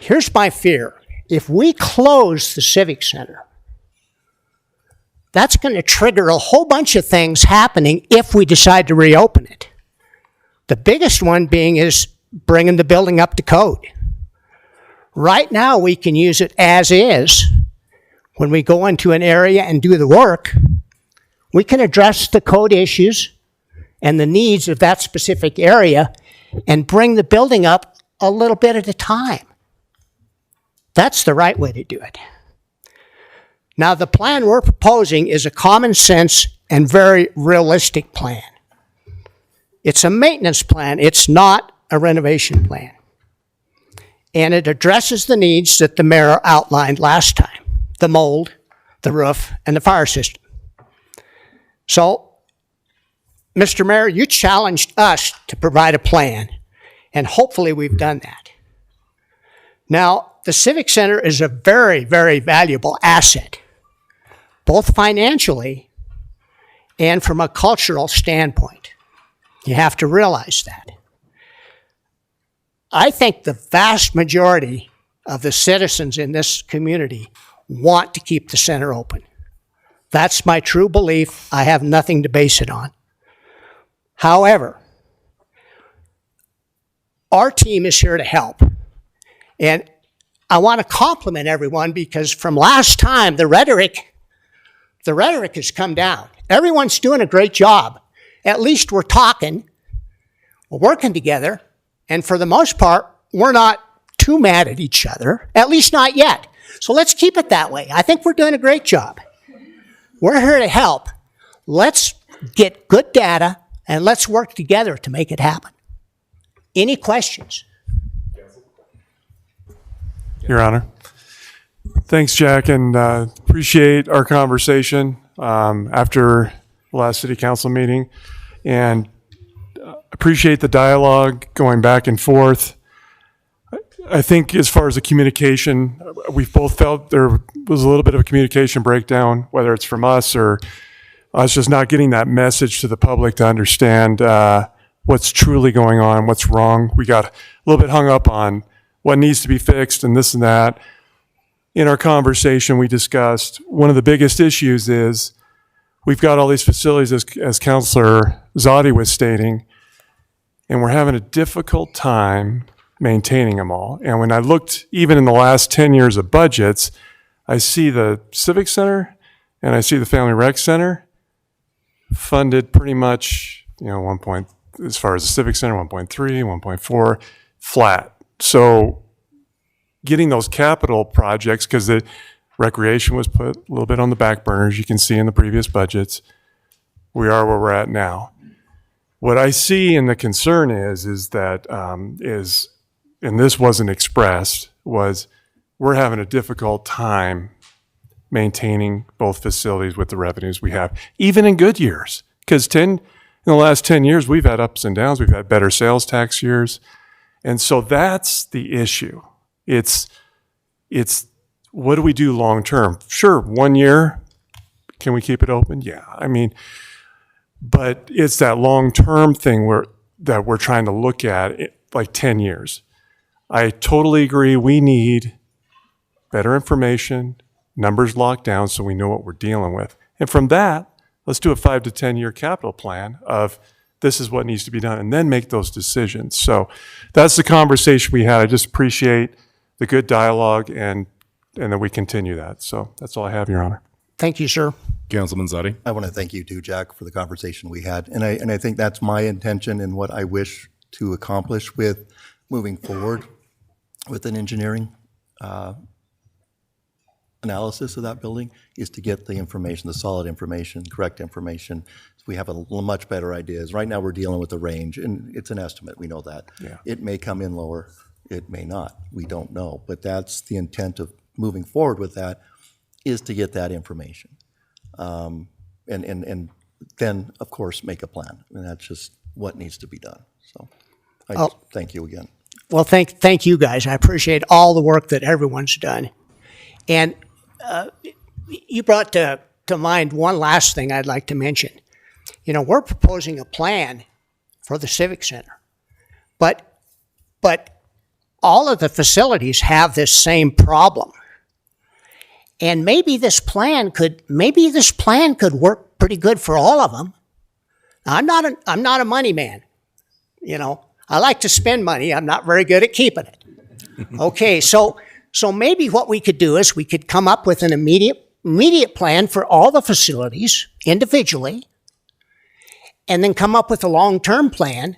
Here's my fear. If we close the Civic Center, that's going to trigger a whole bunch of things happening if we decide to reopen it. The biggest one being is bringing the building up to code. Right now, we can use it as is. When we go into an area and do the work, we can address the code issues and the needs of that specific area and bring the building up a little bit at a time. That's the right way to do it. Now, the plan we're proposing is a common sense and very realistic plan. It's a maintenance plan. It's not a renovation plan. And it addresses the needs that the mayor outlined last time, the mold, the roof, and the fire system. So, Mr. Mayor, you challenged us to provide a plan, and hopefully we've done that. Now, the Civic Center is a very, very valuable asset, both financially and from a cultural standpoint. You have to realize that. I think the vast majority of the citizens in this community want to keep the center open. That's my true belief. I have nothing to base it on. However, our team is here to help. And I want to compliment everyone because from last time, the rhetoric has come down. Everyone's doing a great job. At least we're talking, we're working together, and for the most part, we're not too mad at each other, at least not yet. So let's keep it that way. I think we're doing a great job. We're here to help. Let's get good data, and let's work together to make it happen. Any questions? Your Honor. Thanks, Jack, and appreciate our conversation after the last city council meeting, and appreciate the dialogue going back and forth. I think as far as the communication, we've both felt there was a little bit of a communication breakdown, whether it's from us or us just not getting that message to the public to understand what's truly going on, what's wrong. We got a little bit hung up on what needs to be fixed and this and that. In our conversation, we discussed one of the biggest issues is we've got all these facilities, as Councilor Zadi was stating, and we're having a difficult time maintaining them all. And when I looked even in the last 10 years of budgets, I see the Civic Center and I see the Family Rec Center funded pretty much, as far as the Civic Center, 1.3, 1.4, flat. So getting those capital projects, because the recreation was put a little bit on the back burners, you can see in the previous budgets, we are where we're at now. What I see and the concern is that, and this wasn't expressed, was we're having a difficult time maintaining both facilities with the revenues we have, even in good years. Because in the last 10 years, we've had ups and downs. We've had better sales tax years. And so that's the issue. It's what do we do long term? Sure, 1 year, can we keep it open? Yeah, but it's that long term thing that we're trying to look at, like 10 years. I totally agree. We need better information, numbers locked down so we know what we're dealing with. And from that, let's do a 5 to 10 year capital plan of this is what needs to be done, and then make those decisions. So that's the conversation we had. I just appreciate the good dialogue and that we continue that. So that's all I have, Your Honor. Thank you, sir. Councilman Zadi. I want to thank you too, Jack, for the conversation we had. And I think that's my intention and what I wish to accomplish with moving forward with an engineering analysis of that building is to get the information, the solid information, correct information. So we have a much better ideas. Right now we're dealing with a range, and it's an estimate. We know that. Yeah. It may come in lower. It may not. We don't know. But that's the intent of moving forward with that, is to get that information. And then, of course, make a plan. And that's just what needs to be done. So I thank you again. Well, thank you guys. I appreciate all the work that everyone's done. And you brought to mind one last thing I'd like to mention. We're proposing a plan for the Civic Center, but all of the facilities have this same problem. And maybe this plan could work pretty good for all of them. Now, I'm not a money man. I like to spend money. I'm not very good at keeping it. Okay, so maybe what we could do is we could come up with an immediate plan for all the facilities individually, and then come up with a long-term plan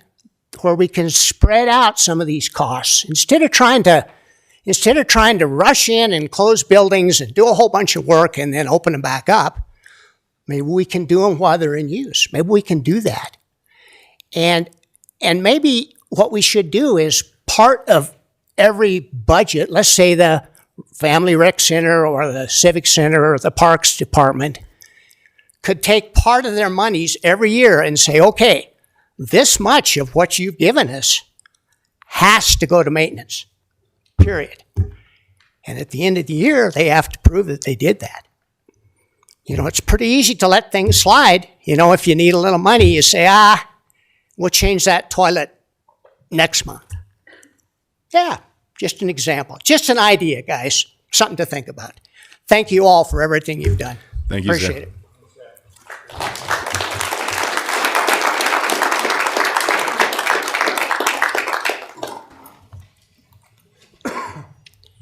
where we can spread out some of these costs instead of trying to rush in and close buildings and do a whole bunch of work and then open them back up. Maybe we can do them while they're in use. Maybe we can do that. And maybe what we should do is part of every budget, let's say the Family Rec Center or the Civic Center or the Parks Department, could take part of their monies every year and say, okay, this much of what you've given us has to go to maintenance, period. And at the end of the year, they have to prove that they did that. You know, it's pretty easy to let things slide. You know, if you need a little money, you say, we'll change that toilet next month. Yeah, just an example. Just an idea, guys. Something to think about. Thank you all for everything you've done. Thank you, sir. Appreciate it.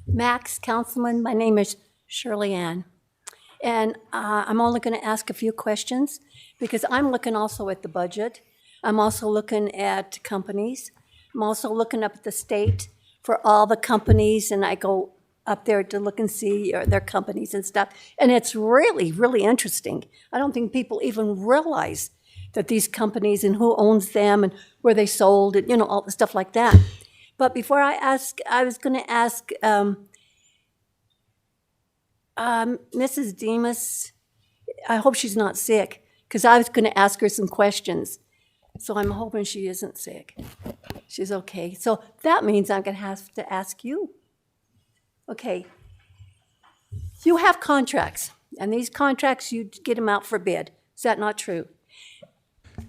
Max, Councilman, my name is Shirley Ann. And I'm only going to ask a few questions because I'm looking also at the budget. I'm also looking at companies. I'm also looking up at the state for all the companies, and I go up there to look and see their companies and stuff. And it's really, really interesting. I don't think people even realize that these companies and who owns them and where they sold and, you know, all the stuff like that. But before I ask, I was going to ask Mrs. Demas, I hope she's not sick, because I was going to ask her some questions. So I'm hoping she isn't sick. She's okay. So that means I'm going to have to ask you. Okay. You have contracts, and these contracts, you get them out for bid. Is that not true?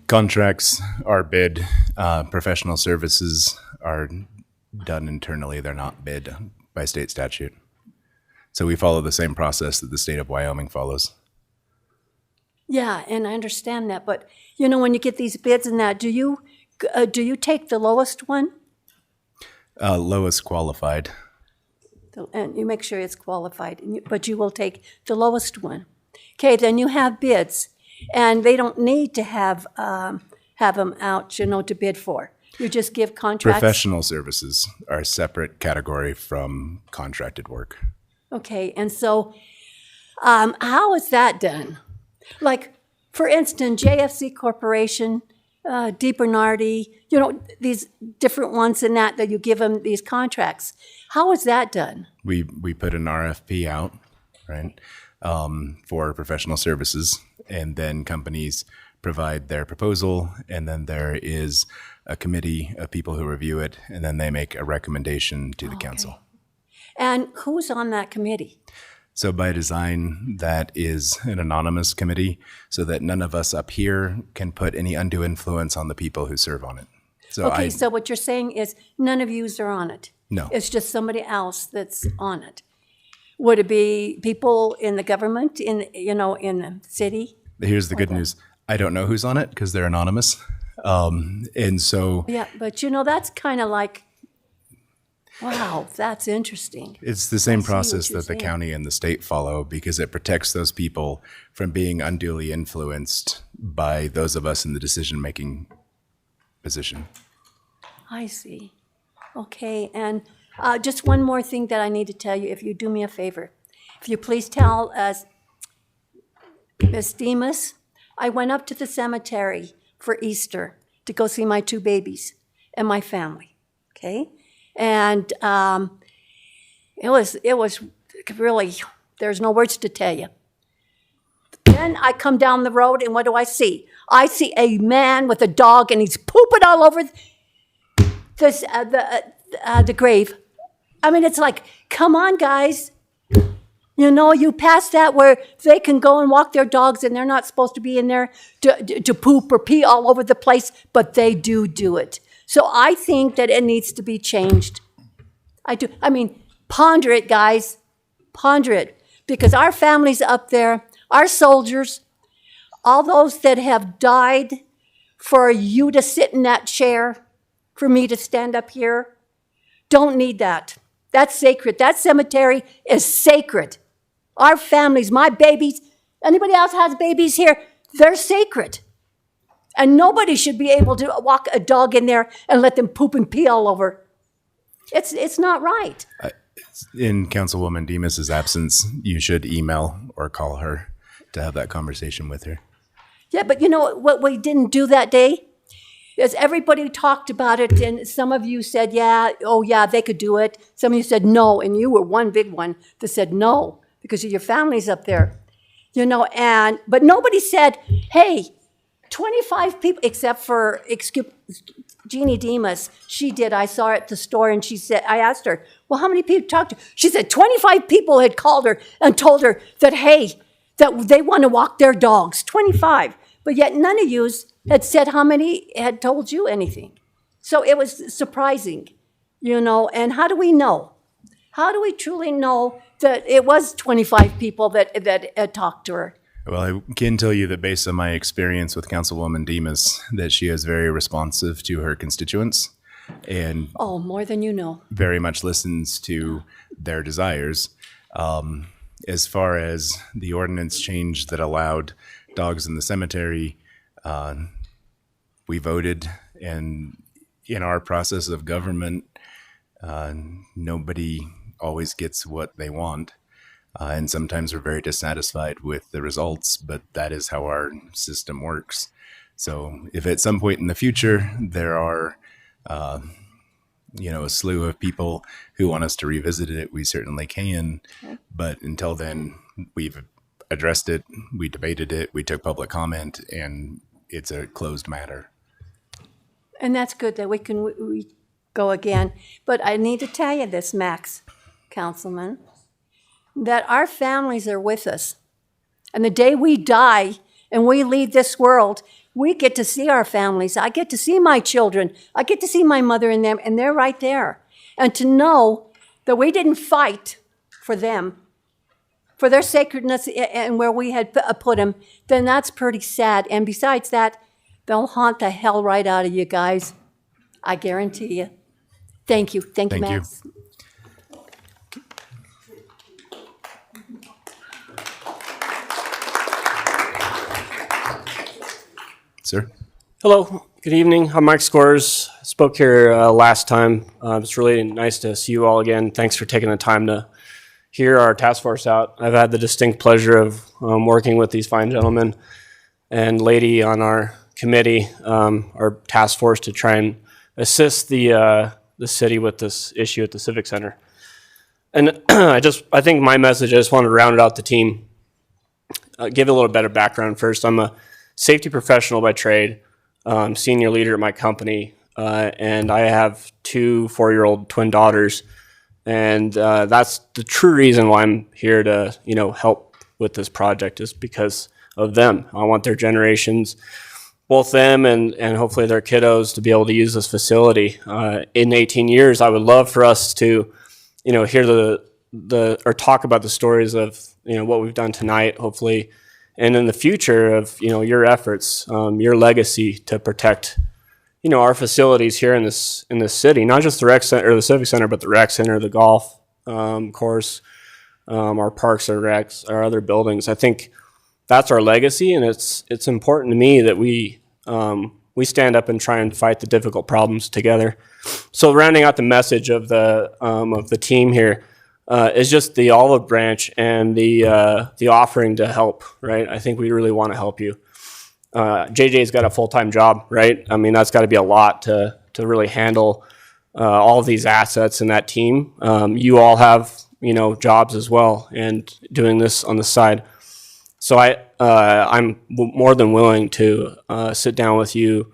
Contracts are bid. Professional services are done internally. They're not bid by state statute. So we follow the same process that the state of Wyoming follows. Yeah, and I understand that. But, you know, when you get these bids and that, do you take the lowest one? Lowest qualified. And you make sure it's qualified, but you will take the lowest one. Okay, then you have bids, and they don't need to have them out, you know, to bid for. You just give contracts. Professional services are a separate category from contracted work. Okay, and so how is that done? Like, for instance, JFC Corporation, DiBernardi, you know, these different ones and that you give them these contracts. How is that done? We put an RFP out, right, for professional services, and then companies provide their proposal, and then there is a committee of people who review it, and then they make a recommendation to the council. And who's on that committee? So by design, that is an anonymous committee so that none of us up here can put any undue influence on the people who serve on it. So Okay, so what you're saying is none of yous are on it? No. It's just somebody else that's on it? Would it be people in the government, in the city? Here's the good news. I don't know who's on it because they're anonymous. And so Yeah, but you know, that's kind of like, wow, that's interesting. it's the same I see what process you're that the saying. county and the state follow because it protects those people from being unduly influenced by those of us in the decision-making position. I see. Okay, and just one more thing that I need to tell you, if you do me a favor. If you please tell us, Ms. Demas, I went up to the cemetery for Easter to go see my two babies and my family, okay? And it was really, there's no words to tell you. Then I come down the road, and what do I see? I see a man with a dog, and he's pooping all over this the grave. I mean, it's like, come on, guys. You know, you pass that where they can go and walk their dogs, and they're not supposed to be in there to poop or pee all over the place, but they do it. So I think that it needs to be changed. I do. I mean, ponder it, guys. Ponder it. Because our families up there, our soldiers, all those that have died for you to sit in that chair, for me to stand up here, don't need that. That's sacred. That cemetery is sacred. Our families, my babies, anybody else has babies here, they're sacred. And nobody should be able to walk a dog in there and let them poop and pee all over. It's not right. In Councilwoman Demas's absence, you should email or call her to have that conversation with her. Yeah, but you know what we didn't do that day? Is everybody talked about it, and some of you said, yeah, oh yeah, they could do it. Some of you said no, and you were one big one that said no, because of your families up there. You know, but nobody said, hey, 25 people, except for, Jeannie Demas, she did. I saw her at the store, and she said, I asked her, well, how many people talked to her? She said 25 people had called her and told her that, hey, that they want to walk their dogs. 25. But yet none of you had said how many had told you anything. So it was surprising, you know. And how do we know? How do we truly know that it was 25 people that had talked to her? Well, I can tell you that based on my experience with Councilwoman Demas, that she is very responsive to her constituents and Oh, more than you know. very much listens to their desires. As far as the ordinance change that allowed dogs in the cemetery, we voted, and in our process of government, nobody always gets what they want. And sometimes we're very dissatisfied with the results, but that is how our system works. So if at some point in the future there are, a slew of people who want us to revisit it, we certainly can. Okay. But until then, we've addressed it, we debated it, we took public comment, and it's a closed matter. And that's good that we go again. But I need to tell you this, Max, Councilman, that our families are with us. And the day we die and we leave this world, we get to see our families. I get to see my children. I get to see my mother and them, and they're right there. And to know that we didn't fight for them, for their sacredness and where we had put them, then that's pretty sad. And besides that, they'll haunt the hell right out of you guys. I guarantee you. Thank you. Thank you, Max. Sir? Hello, good evening. I'm Mike Scores. I spoke here last time. It's really nice to see you all again. Thanks for taking the time to hear our task force out. I've had the distinct pleasure of working with these fine gentlemen and lady on our committee, our task force, to try and assist the city with this issue at the Civic Center. And I think my message, I just want to round it out the team. Give a little bit of background first. I'm a safety professional by trade, senior leader at my company, and I have 2 4-year-old twin daughters, and that's the true reason why I'm here to help with this project, is because of them. I want their generations, both them and hopefully their kiddos, to be able to use this facility. In 18 years, I would love for us to hear or talk about the stories of what we've done tonight, hopefully, and in the future of your efforts, your legacy to protect our facilities here in this city, not just the rec center or the Civic Center, but the rec center, the golf course, our parks, our recs, our other buildings. I think that's our legacy, and it's important to me that we stand up and try and fight the difficult problems together. So rounding out the message of the team here. Is just the olive branch and the offering to help, right? I think we really want to help you. JJ's got a full-time job, right? I mean, that's got to be a lot to really handle all of these assets and that team. You all have, jobs as well, and doing this on the side. So I'm more than willing to sit down with you,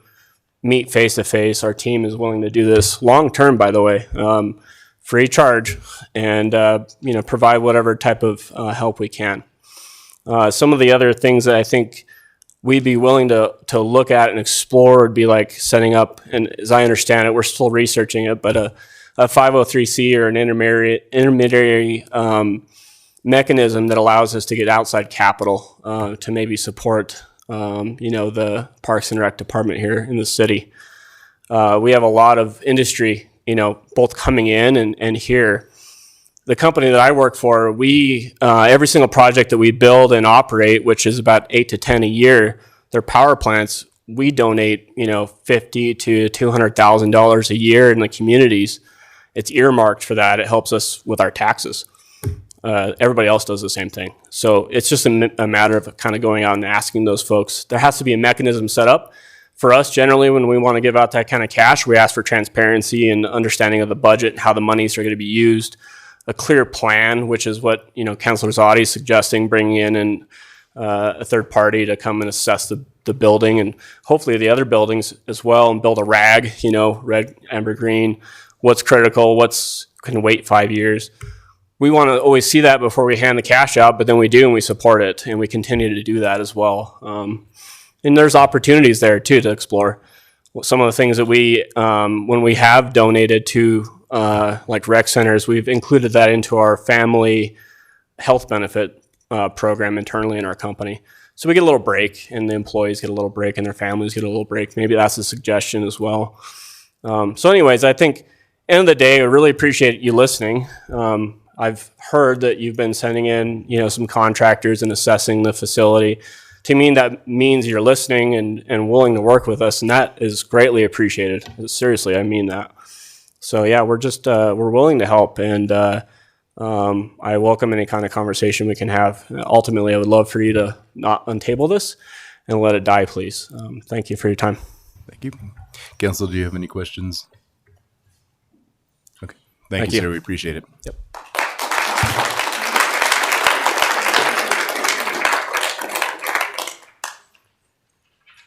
meet face-to-face. Our team is willing to do this long-term, by the way. Free charge, and provide whatever type of help we can. Some of the other things that I think we'd be willing to look at and explore would be like setting up, and as I understand it, we're still researching it, but a 503C or an intermediary mechanism that allows us to get outside capital to maybe support the Parks and Rec department here in the city. We have a lot of industry both coming in and here. The company that I work for, we every single project that we build and operate, which is about 8 to 10 a year, their power plants, we donate $50,000 to $200,000 a year in the communities. It's earmarked for that. It helps us with our taxes. Everybody else does the same thing. So it's just a matter of kind of going out and asking those folks. There has to be a mechanism set up. For us, generally, when we want to give out that kind of cash, we ask for transparency and understanding of the budget, how the monies are going to be used, a clear plan, which is what Councilor Zotti is suggesting, bringing in and a third party to come and assess the building and hopefully the other buildings as well, and build a RAG, red, amber, green, what's critical, what's can wait 5 years. We want to always see that before we hand the cash out, but then we do, and we support it, and we continue to do that as well. And there's opportunities there too to explore. Some of the things that we, when we have donated to like rec centers, we've included that into our family health benefit program internally in our company. So we get a little break, and the employees get a little break, and their families get a little break. Maybe that's a suggestion as well. So anyways, I think end of the day, I really appreciate you listening. I've heard that you've been sending in, some contractors and assessing the facility. To me, that means you're listening and willing to work with us, and that is greatly appreciated. Seriously, I mean that. So yeah, we're just we're willing to help, and I welcome any kind of conversation we can have. Ultimately, I would love for you to not untable this and let it die, please. Thank you for your time. Thank you. Council, do you have any questions? Okay. Thank you, sir. We appreciate it. Yep.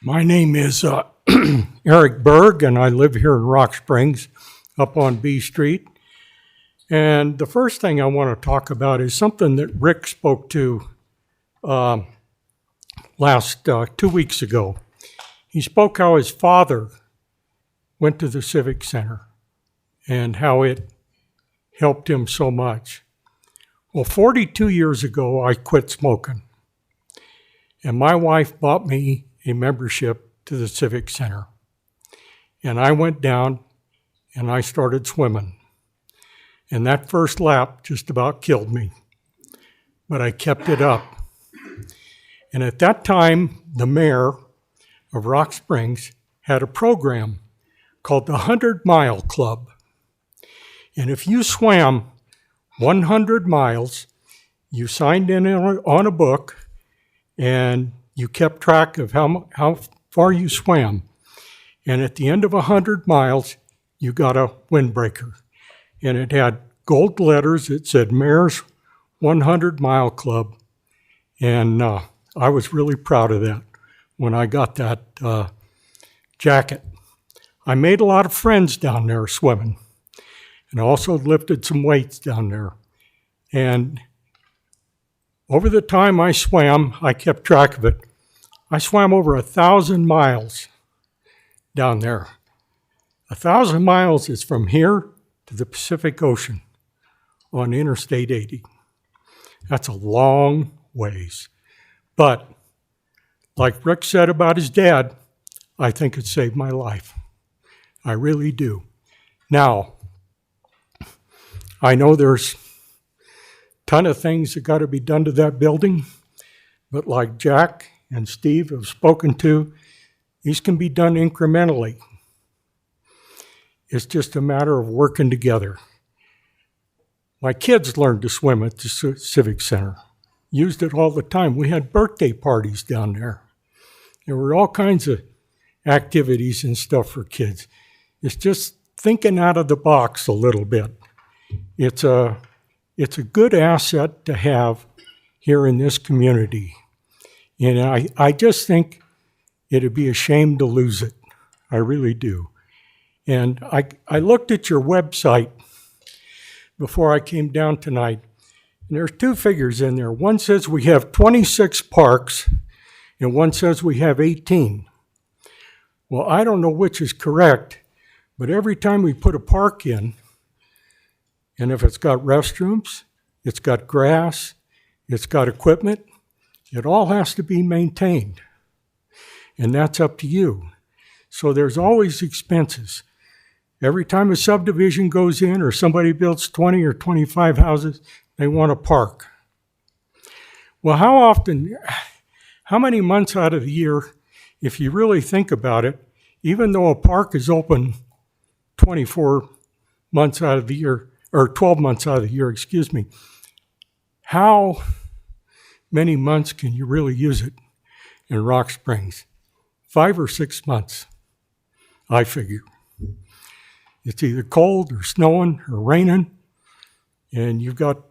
My name is Eric Berg, and I live here in Rock Springs up on B Street. And the first thing I want to talk about is something that Rick spoke to last 2 weeks ago. He spoke how his father went to the Civic Center and how it helped him so much. Well, 42 years ago, I quit smoking. And my wife bought me a membership to the Civic Center. And I went down and I started swimming. And that first lap just about killed me. But I kept it up. And at that time, the mayor of Rock Springs had a program called the 100-Mile Club. And if you swam 100 miles, you signed in on a book, and you kept track of how far you swam. And at the end of 100 miles, you got a windbreaker. And it had gold letters. It said Mayor's 100-Mile Club. And I was really proud of that when I got that jacket. I made a lot of friends down there swimming, and also lifted some weights down there. And over the time I swam, I kept track of it. I swam over 1,000 miles down there. 1,000 miles is from here to the Pacific Ocean on Interstate 80. That's a long ways. But like Rick said about his dad, I think it saved my life. I really do. Now, I know there's a ton of things that got to be done to that building, but like Jack and Steve have spoken to, these can be done incrementally. It's just a matter of working together. My kids learned to swim at the Civic Center, used it all the time. We had birthday parties down there. There were all kinds of activities and stuff for kids. It's just thinking out of the box a little bit. It's a good asset to have here in this community. And I just think it'd be a shame to lose it. I really do. And I looked at your website before I came down tonight, and there's two figures in there. One says we have 26 parks, and one says we have 18. Well, I don't know which is correct, but every time we put a park in, and if it's got restrooms, it's got grass, it's got equipment, it all has to be maintained. And that's up to you. So there's always expenses. Every time a subdivision goes in or somebody builds 20 or 25 houses, they want a park. Well, how many months out of the year, if you really think about it, even though a park is open 24 months out of the year, or 12 months out of the year, how many months can you really use it in Rock Springs? 5 or 6 months, I figure. It's either cold or snowing or raining, and you've got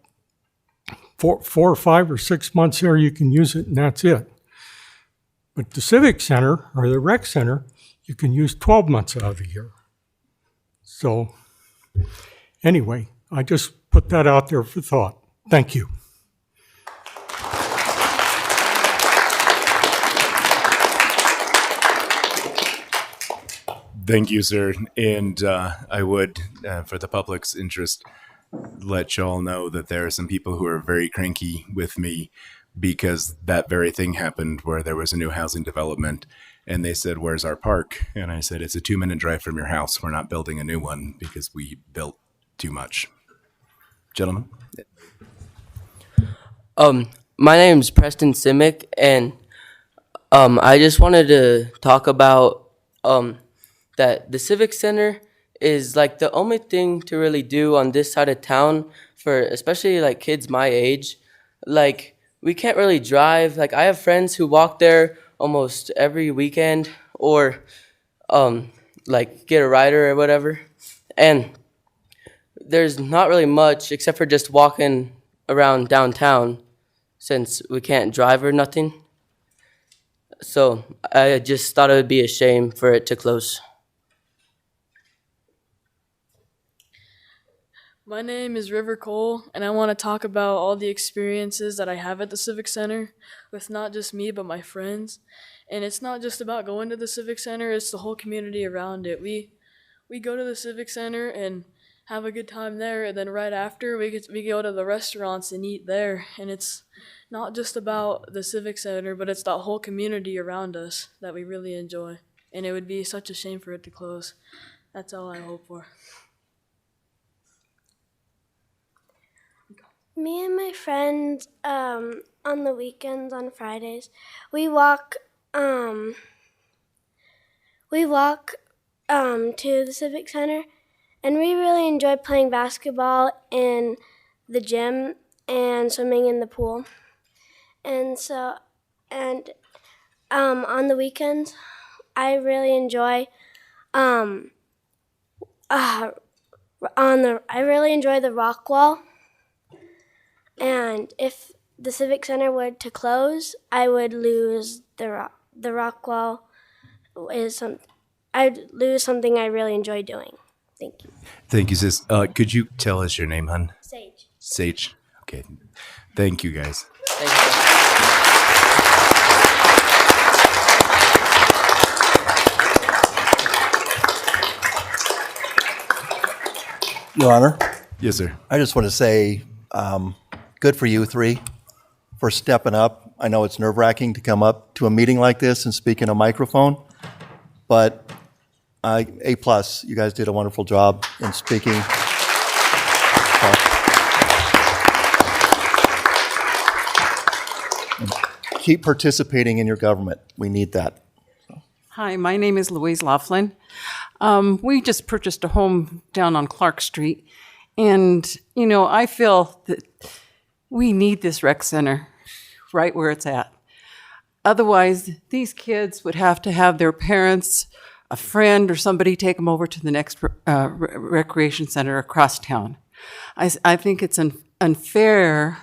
4 or 5 or 6 months there, you can use it and that's it. But the Civic Center or the Rec Center, you can use 12 months out of the year. So anyway, I just put that out there for thought. Thank you. Thank you, sir. And I would, for the public's interest, let y'all know that there are some people who are very cranky with me because that very thing happened where there was a new housing development and they said, "Where's our park?" And I said, "It's a 2-minute drive from your house. We're not building a new one because we built too much." Gentlemen? My name's Preston Civic, and I just wanted to talk about that the Civic Center is like the only thing to really do on this side of town for especially like kids my age. Like we can't really drive. Like I have friends who walk there almost every weekend or like get a rider or whatever. And there's not really much except for just walking around downtown since we can't drive or nothing. So I just thought it would be a shame for it to close. My name is River Cole, and I want to talk about all the experiences that I have at the Civic Center with not just me, but my friends. And it's not just about going to the Civic Center, it's the whole community around it. We go to the Civic Center and have a good time there, and then right after we go to the restaurants and eat there. And it's not just about the Civic Center, but it's that whole community around us that we really enjoy. And it would be such a shame for it to close. That's all I hope for. Me and my friends, on the weekends, on Fridays, we walk to the Civic Center, and we really enjoy playing basketball in the gym and swimming in the pool. And on the weekends, I really enjoy I really enjoy the rock wall. And if the Civic Center were to close, I would lose the rock wall. I'd lose something I really enjoy doing. Thank you. Thank you, sis. Could you tell us your name, hon? Sage. Sage. Okay. Thank you, guys. Thank you. Your Honor, Yes, sir. I just want to say, good for you three for stepping up. I know it's nerve-wracking to come up to a meeting like this and speak in a microphone, but A+, you guys did a wonderful job in speaking. Keep participating in your government. We need that. Hi, my name is Louise Laughlin. We just purchased a home down on Clark Street, and, you know, I feel that we need this rec center right where it's at. Otherwise, these kids would have to have their parents, a friend, or somebody take them over to the next recreation center across town. I think it's unfair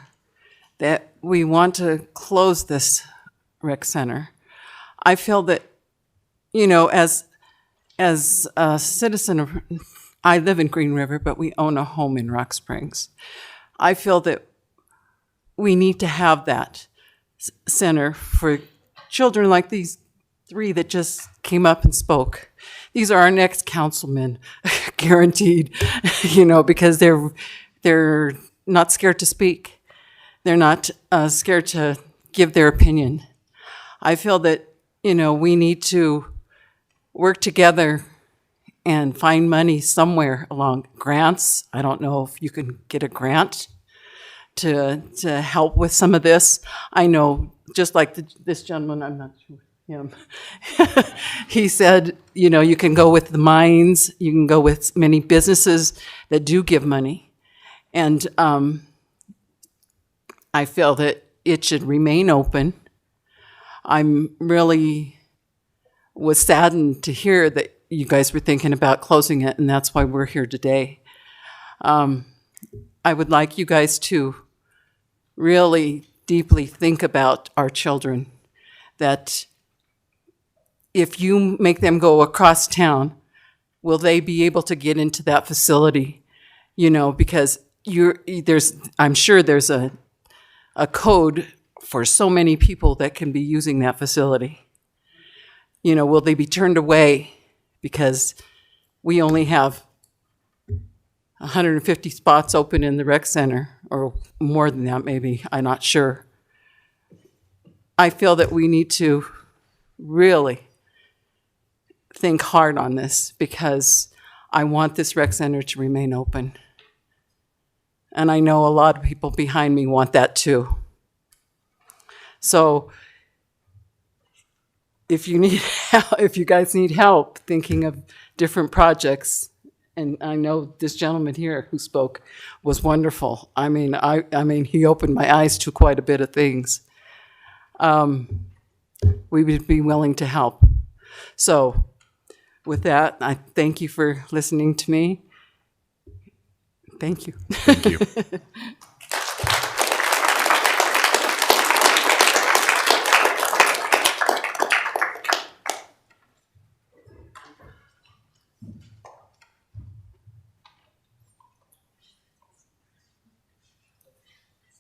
that we want to close this rec center. I feel that, you know, as a citizen of, I live in Green River, but we own a home in Rock Springs. I feel that we need to have that center for children like these three that just came up and spoke. These are our next councilmen, guaranteed, you know, because they're not scared to speak. They're not scared to give their opinion. I feel that, you know, we need to work together and find money somewhere along grants. I don't know if you can get a grant to help with some of this. I know, just like this gentleman, I'm not sure him, he said, you know, you can go with the mines, you can go with many businesses that do give money. And I feel that it should remain open. I'm really was saddened to hear that you guys were thinking about closing it, and that's why we're here today. I would like you guys to really deeply think about our children, that if you make them go across town, will they be able to get into that facility? You know, because I'm sure there's a code for so many people that can be using that facility. You know, will they be turned away because we only have 150 spots open in the rec center, or more than that maybe, I'm not sure. I feel that we need to really think hard on this, because I want this rec center to remain open. And I know a lot of people behind me want that too. So if you need help, if you guys need help thinking of different projects, and I know this gentleman here who spoke was wonderful. I mean, he opened my eyes to quite a bit of things. We would be willing to help. So with that, I thank you for listening to me. Thank you. Thank you.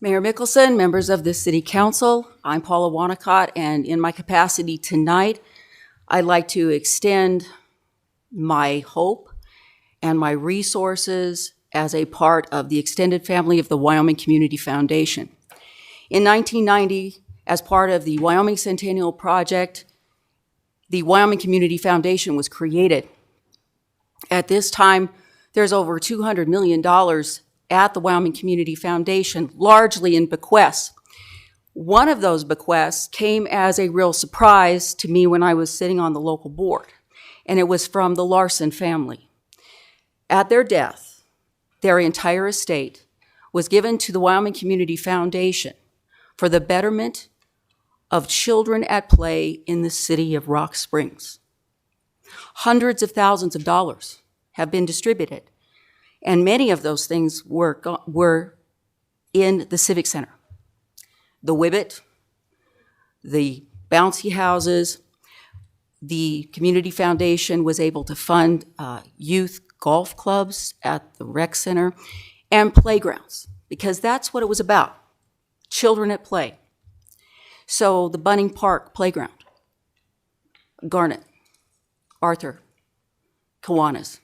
Mayor Mickelson, members of the City Council, I'm Paula Wanacott, and in my capacity tonight, I'd like to extend my hope and my resources as a part of the extended family of the Wyoming Community Foundation. In 1990, as part of the Wyoming Centennial Project, the Wyoming Community Foundation was created. At this time, there's over $200 million at the Wyoming Community Foundation, largely in bequests. One of those bequests came as a real surprise to me when I was sitting on the local board, and it was from the Larson family. At their death, their entire estate was given to the Wyoming Community Foundation for the betterment of children at play in the city of Rock Springs. Hundreds of thousands of dollars have been distributed, and many of those things were in the Civic Center. The Whibbit, the bouncy houses, the Community Foundation was able to fund youth golf clubs at the rec center and playgrounds, because that's what it was about, children at play. So the Bunning Park playground, Garnet, Arthur, Kiwanis.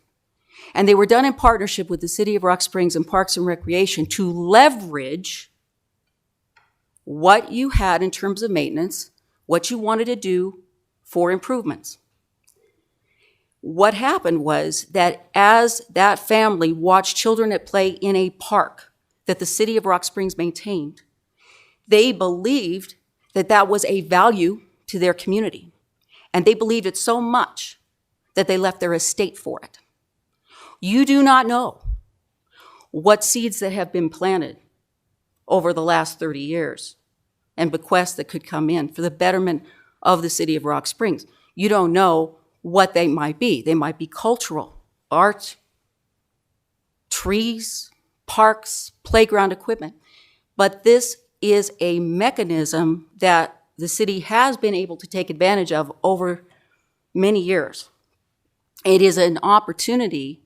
And they were done in partnership with the City of Rock Springs and Parks and Recreation to leverage what you had in terms of maintenance, what you wanted to do for improvements. What happened was that as that family watched children at play in a park that the City of Rock Springs maintained, they believed that that was a value to their community. And they believed it so much that they left their estate for it. You do not know what seeds that have been planted over the last 30 years and bequests that could come in for the betterment of the City of Rock Springs. You don't know what they might be. They might be cultural, art, trees, parks, playground equipment. But this is a mechanism that the city has been able to take advantage of over many years. It is an opportunity,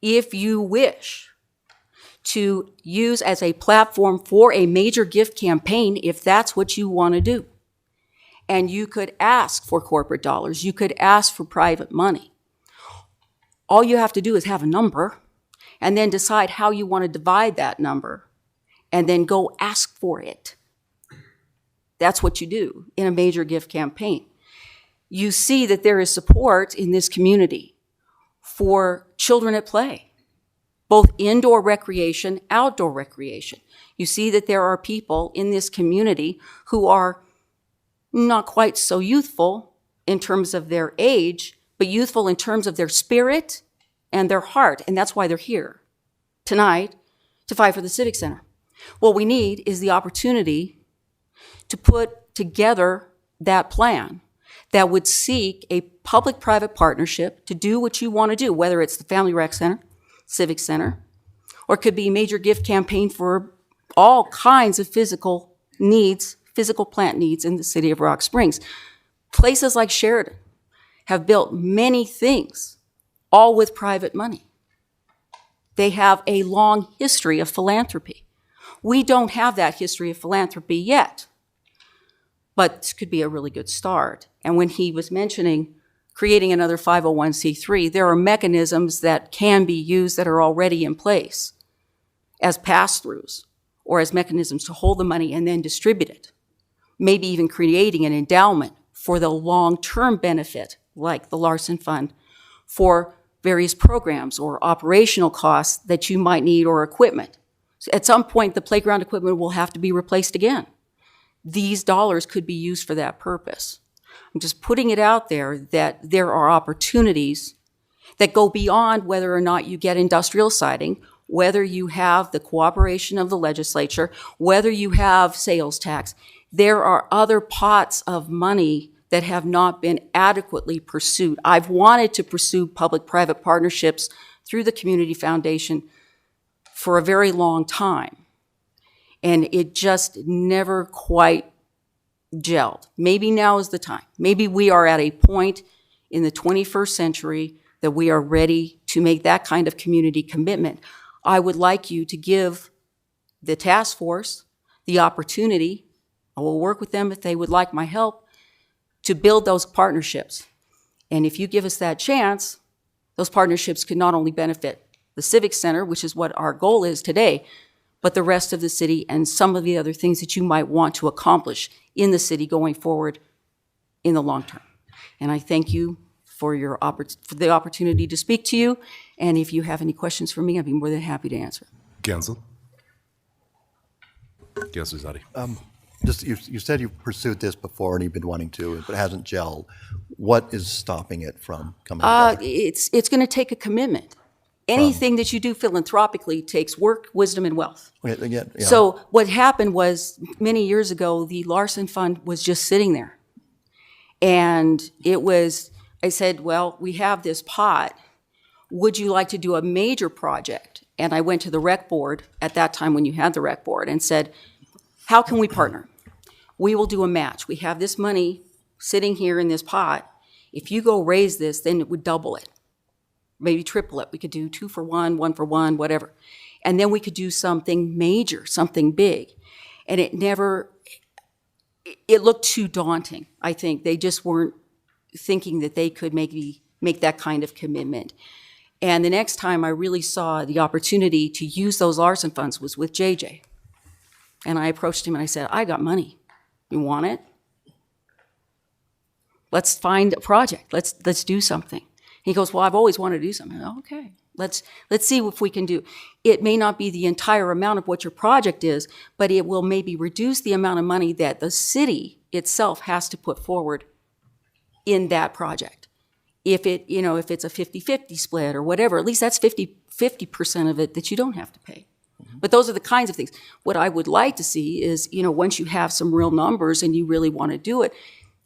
if you wish, to use as a platform for a major gift campaign, if that's what you want to do. And you could ask for corporate dollars. You could ask for private money. All you have to do is have a number and then decide how you want to divide that number and then go ask for it. That's what you do in a major gift campaign. You see that there is support in this community for children at play, both indoor recreation, outdoor recreation. You see that there are people in this community who are not quite so youthful in terms of their age, but youthful in terms of their spirit and their heart, and that's why they're here tonight to fight for the Civic Center. What we need is the opportunity to put together that plan that would seek a public-private partnership to do what you want to do, whether it's the Family Rec Center, Civic Center, or it could be a major gift campaign for all kinds of physical needs, physical plant needs in the city of Rock Springs. Places like Sheridan have built many things, all with private money. They have a long history of philanthropy. We don't have that history of philanthropy yet, but this could be a really good start. And when he was mentioning creating another 501c3, there are mechanisms that can be used that are already in place as pass-throughs or as mechanisms to hold the money and then distribute it. Maybe even creating an endowment for the long-term benefit, like the Larson Fund, for various programs or operational costs that you might need or equipment. So at some point, the playground equipment will have to be replaced again. These dollars could be used for that purpose. I'm just putting it out there that there are opportunities that go beyond whether or not you get industrial siding, whether you have the cooperation of the legislature, whether you have sales tax. There are other pots of money that have not been adequately pursued. I've wanted to pursue public-private partnerships through the Community Foundation for a very long time, and it just never quite gelled. Maybe now is the time. Maybe we are at a point in the 21st century that we are ready to make that kind of community commitment. I would like you to give the task force the opportunity, I will work with them if they would like my help, to build those partnerships. And if you give us that chance, those partnerships could not only benefit the Civic Center, which is what our goal is today, but the rest of the city and some of the other things that you might want to accomplish in the city going forward in the long term. And I thank you for for the opportunity to speak to you. And if you have any questions for me, I'd be more than happy to answer. Council. Councilor Zadi. Just, you said you pursued this before and you've been wanting to, but it hasn't gelled. What is stopping it from coming together? It's going to take a commitment. Anything that you do philanthropically takes work, wisdom, and wealth. Yeah. So what happened was, many years ago, the Larson Fund was just sitting there. And I said, well, we have this pot. Would you like to do a major project? And I went to the rec board at that time when you had the rec board and said, how can we partner? We will do a match. We have this money sitting here in this pot. If you go raise this, then it would double it, maybe triple it. We could do 2 for 1, 1 for 1, whatever. And then we could do something major, something big. And it looked too daunting, I think. They just weren't thinking that they could make that kind of commitment. And the next time I really saw the opportunity to use those Larson funds was with JJ. And I approached him and I said, I got money. You want it? Let's find a project. Let's do something. He goes, well, I've always wanted to do something. Okay, let's see if we can do. It may not be the entire amount of what your project is, but it will maybe reduce the amount of money that the city itself has to put forward in that project. If it's a 50-50 split or whatever, at least that's 50% of it that you don't have to pay. But those are the kinds of things. What I would like to see is, once you have some real numbers and you really want to do it,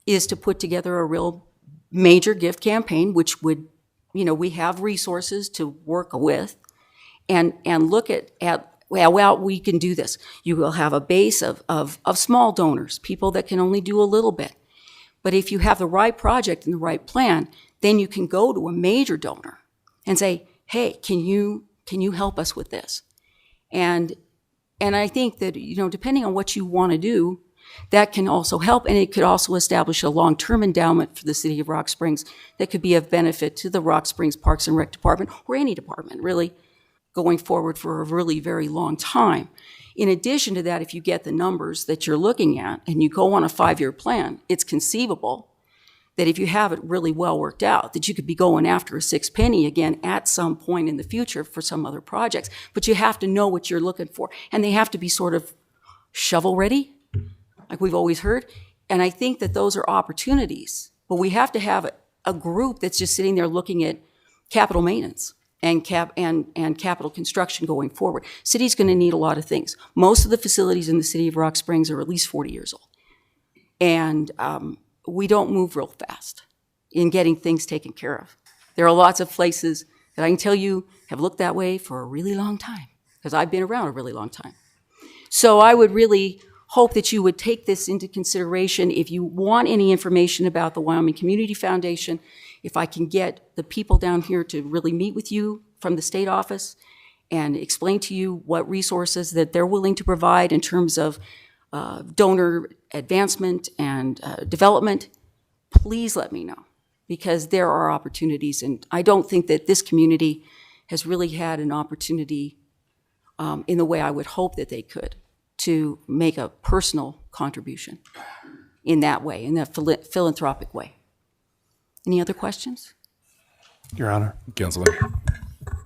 is to put together a real major gift campaign, which would, we have resources to work with, and look at well, we can do this. You will have a base of small donors, people that can only do a little bit. But if you have the right project and the right plan, then you can go to a major donor and say, hey, can you help us with this? And I think that, depending on what you want to do, that can also help, and it could also establish a long-term endowment for the city of Rock Springs that could be of benefit to the Rock Springs Parks and Rec Department, or any department, really, going forward for a really very long time. In addition to that, if you get the numbers that you're looking at and you go on a 5-year plan, it's conceivable that if you have it really well worked out, that you could be going after a 6 penny again at some point in the future for some other projects. But you have to know what you're looking for, and they have to be sort of shovel-ready, like we've always heard. And I think that those are opportunities, but we have to have a group that's just sitting there looking at capital maintenance and capital construction going forward. City's going to need a lot of things. Most of the facilities in the city of Rock Springs are at least 40 years old. And we don't move real fast in getting things taken care of. There are lots of places that I can tell you have looked that way for a really long time, because I've been around a really long time. So I would really hope that you would take this into consideration. If you want any information about the Wyoming Community Foundation, if I can get the people down here to really meet with you from the state office and explain to you what resources that they're willing to provide in terms of donor advancement and development, please let me know, because there are opportunities, and I don't think that this community has really had an opportunity in the way I would hope that they could, to make a personal contribution in that way, in that philanthropic way. Any other questions? Your Honor. Councilor.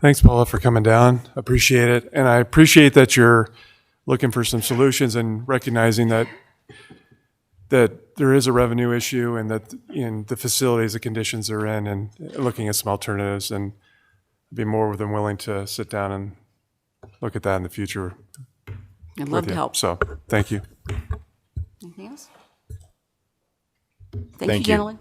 Thanks, Paula, for coming down. Appreciate it. And I appreciate that you're looking for some solutions and recognizing that there is a revenue issue, and that in the facilities, the conditions they're in, and looking at some alternatives, and I'd be more than willing to sit down and look at that in the future. I'd love to help. So, thank you. Anything else? Thank you, gentlemen.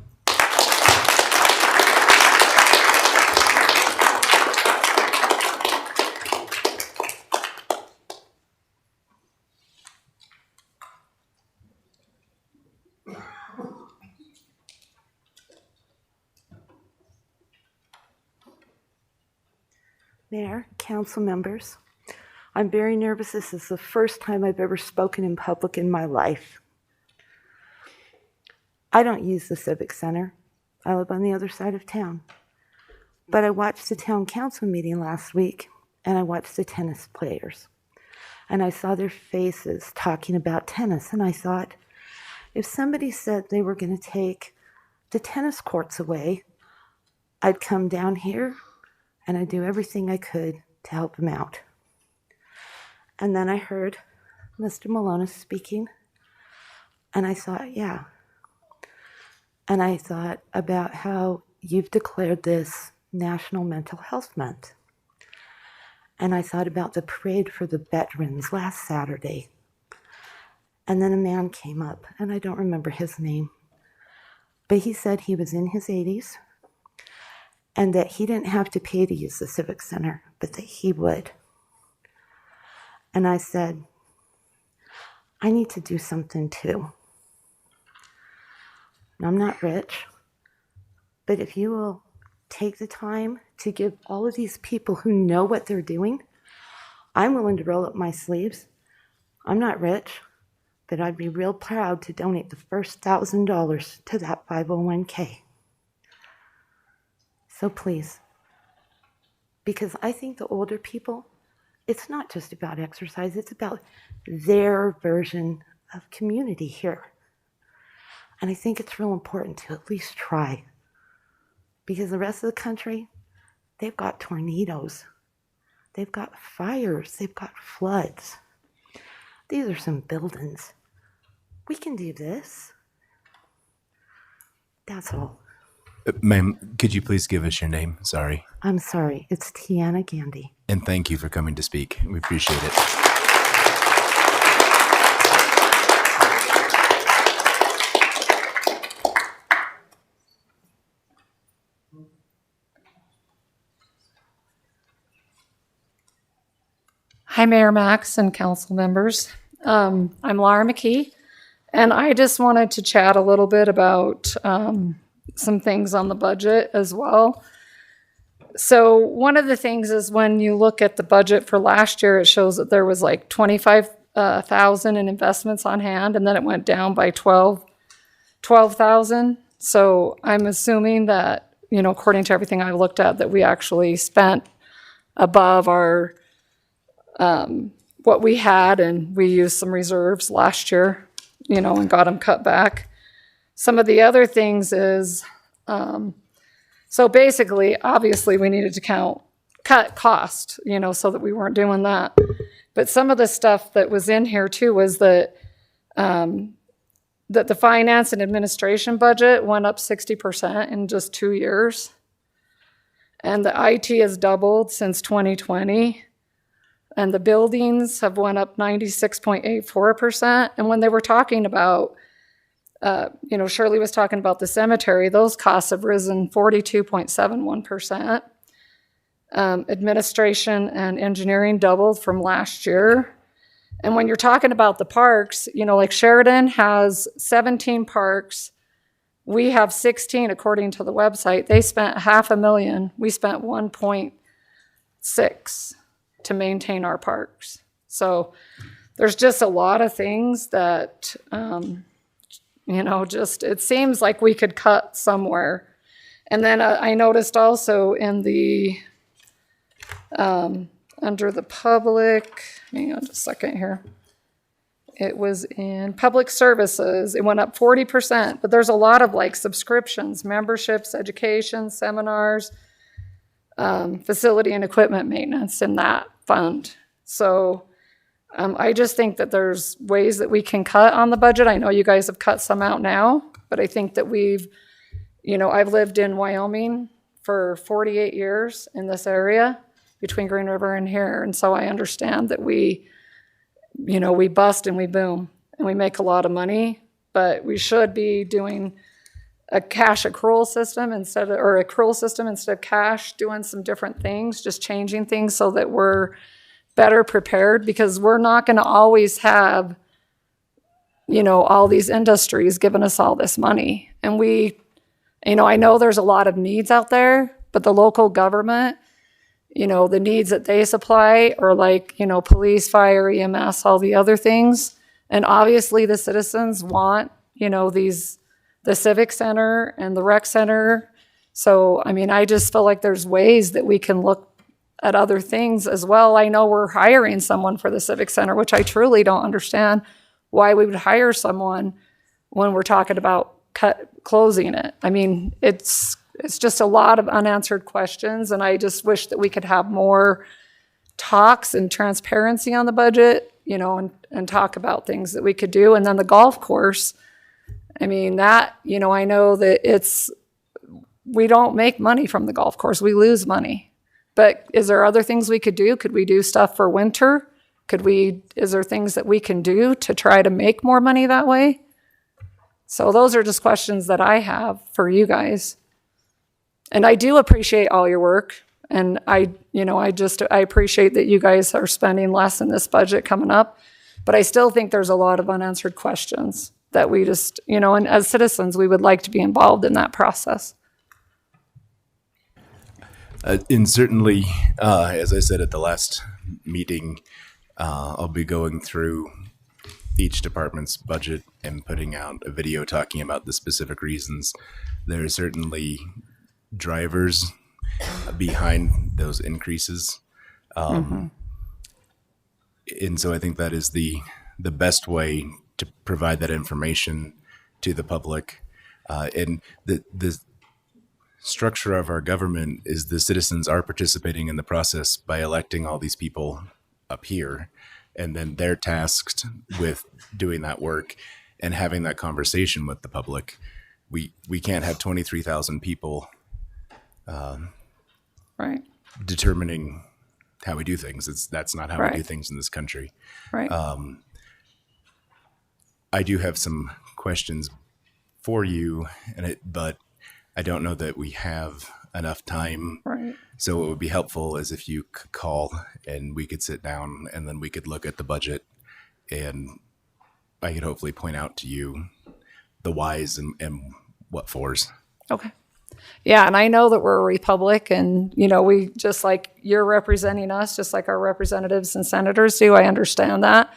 Mayor, council members, I'm very nervous. This is the first time I've ever spoken in public in my life. I don't use the Civic Center. I live on the other side of town. But I watched the town council meeting last week, and I watched the tennis players. And I saw their faces talking about tennis, and I thought, if somebody said they were going to take the tennis courts away, I'd come down here and I'd do everything I could to help them out. And then I heard Mr. Malonis speaking, and I thought, yeah. And I thought about how you've declared this National Mental Health Month. And I thought about the parade for the veterans last Saturday. And then a man came up, and I don't remember his name, but he said he was in his 80s, and that he didn't have to pay to use the Civic Center, but that he would. And I said, I need to do something too. And I'm not rich, but if you will take the time to give all of these people who know what they're doing, I'm willing to roll up my sleeves. I'm not rich, but I'd be real proud to donate the first $1,000 to that 501k. So please, because I think the older people, it's not just about exercise, it's about their version of community here. And I think it's real important to at least try, because the rest of the country, they've got tornadoes, they've got fires, they've got floods. These are some buildings. We can do this. That's all. Ma'am, could you please give us your name? Sorry. I'm sorry, it's Tiana Gandy. And thank you for coming to speak. We appreciate it. Hi, Mayor Max and council members. I'm Laura McKee, and I just wanted to chat a little bit about some things on the budget as well. So one of the things is when you look at the budget for last year, it shows that there was like 25,000 in investments on hand, and then it went down by 12,000. So I'm assuming that, you know, according to everything I looked at, that we actually spent above our what we had, and we used some reserves last year, you know, and got them cut back. Some of the other things is, so basically, obviously, we needed to cut cost, you know, so that we weren't doing that. But some of the stuff that was in here too was that that the finance and administration budget went up 60% in just 2 years, and the IT has doubled since 2020. And the buildings have went up 96.84%. And when they were talking about, you know, Shirley was talking about the cemetery, those costs have risen 42.71%. Administration and engineering doubled from last year. And when you're talking about the parks, you know, like Sheridan has 17 parks. We have 16 according to the website. They spent $500,000. We spent 1.6 to maintain our parks. So there's just a lot of things that, you know, just it seems like we could cut somewhere. And then I noticed also in the, under the public, hang on just a second here. It was in public services. It went up 40%, but there's a lot of like subscriptions, memberships, education, seminars, facility and equipment maintenance in that fund. So I just think that there's ways that we can cut on the budget. I know you guys have cut some out now, but I think that we've, you know, I've lived in Wyoming for 48 years in this area between Green River and here. And so I understand that we, you know, we bust and we boom and we make a lot of money, but we should be doing a cash accrual system instead of, or accrual system instead of cash, doing some different things, just changing things so that we're better prepared, because we're not going to always have, you know, all these industries giving us all this money. And we, you know, I know there's a lot of needs out there, but the local government, you know, the needs that they supply are like, you know, police, fire, EMS, all the other things. And obviously the citizens want, you know, the Civic Center and the Rec Center. So, I mean, I just feel like there's ways that we can look at other things as well. I know we're hiring someone for the Civic Center, which I truly don't understand why we would hire someone when we're talking about closing it. I mean, it's just a lot of unanswered questions, and I just wish that we could have more talks and transparency on the budget, you know, and talk about things that we could do. And then the golf course, I mean, that, you know, I know that we don't make money from the golf course. We lose money. But is there other things we could do? Could we do stuff for winter? Is there things that we can do to try to make more money that way? So those are just questions that I have for you guys. And I do appreciate all your work. And I appreciate that you guys are spending less in this budget coming up. But I still think there's a lot of unanswered questions that we just, you know, and as citizens, we would like to be involved in that process. And certainly, as I said at the last meeting, I'll be going through each department's budget and putting out a video talking about the specific reasons. There are certainly drivers behind those increases. And so I think that is the best way to provide that information to the public. And the structure of our government is the citizens are participating in the process by electing all these people up here, and then they're tasked with doing that work and having that conversation with the public. We can't have 23,000 people right, determining how we do things. That's not how right, we do things in this country. Right. I do have some questions for you, but I don't know that we have enough time. Right. So what would be helpful is if you could call and we could sit down and then we could look at the budget, and I could hopefully point out to you the whys and what fors. Okay. Yeah, and I know that we're a republic, and, you know, we, just like you're representing us, just like our representatives and senators do, I understand that.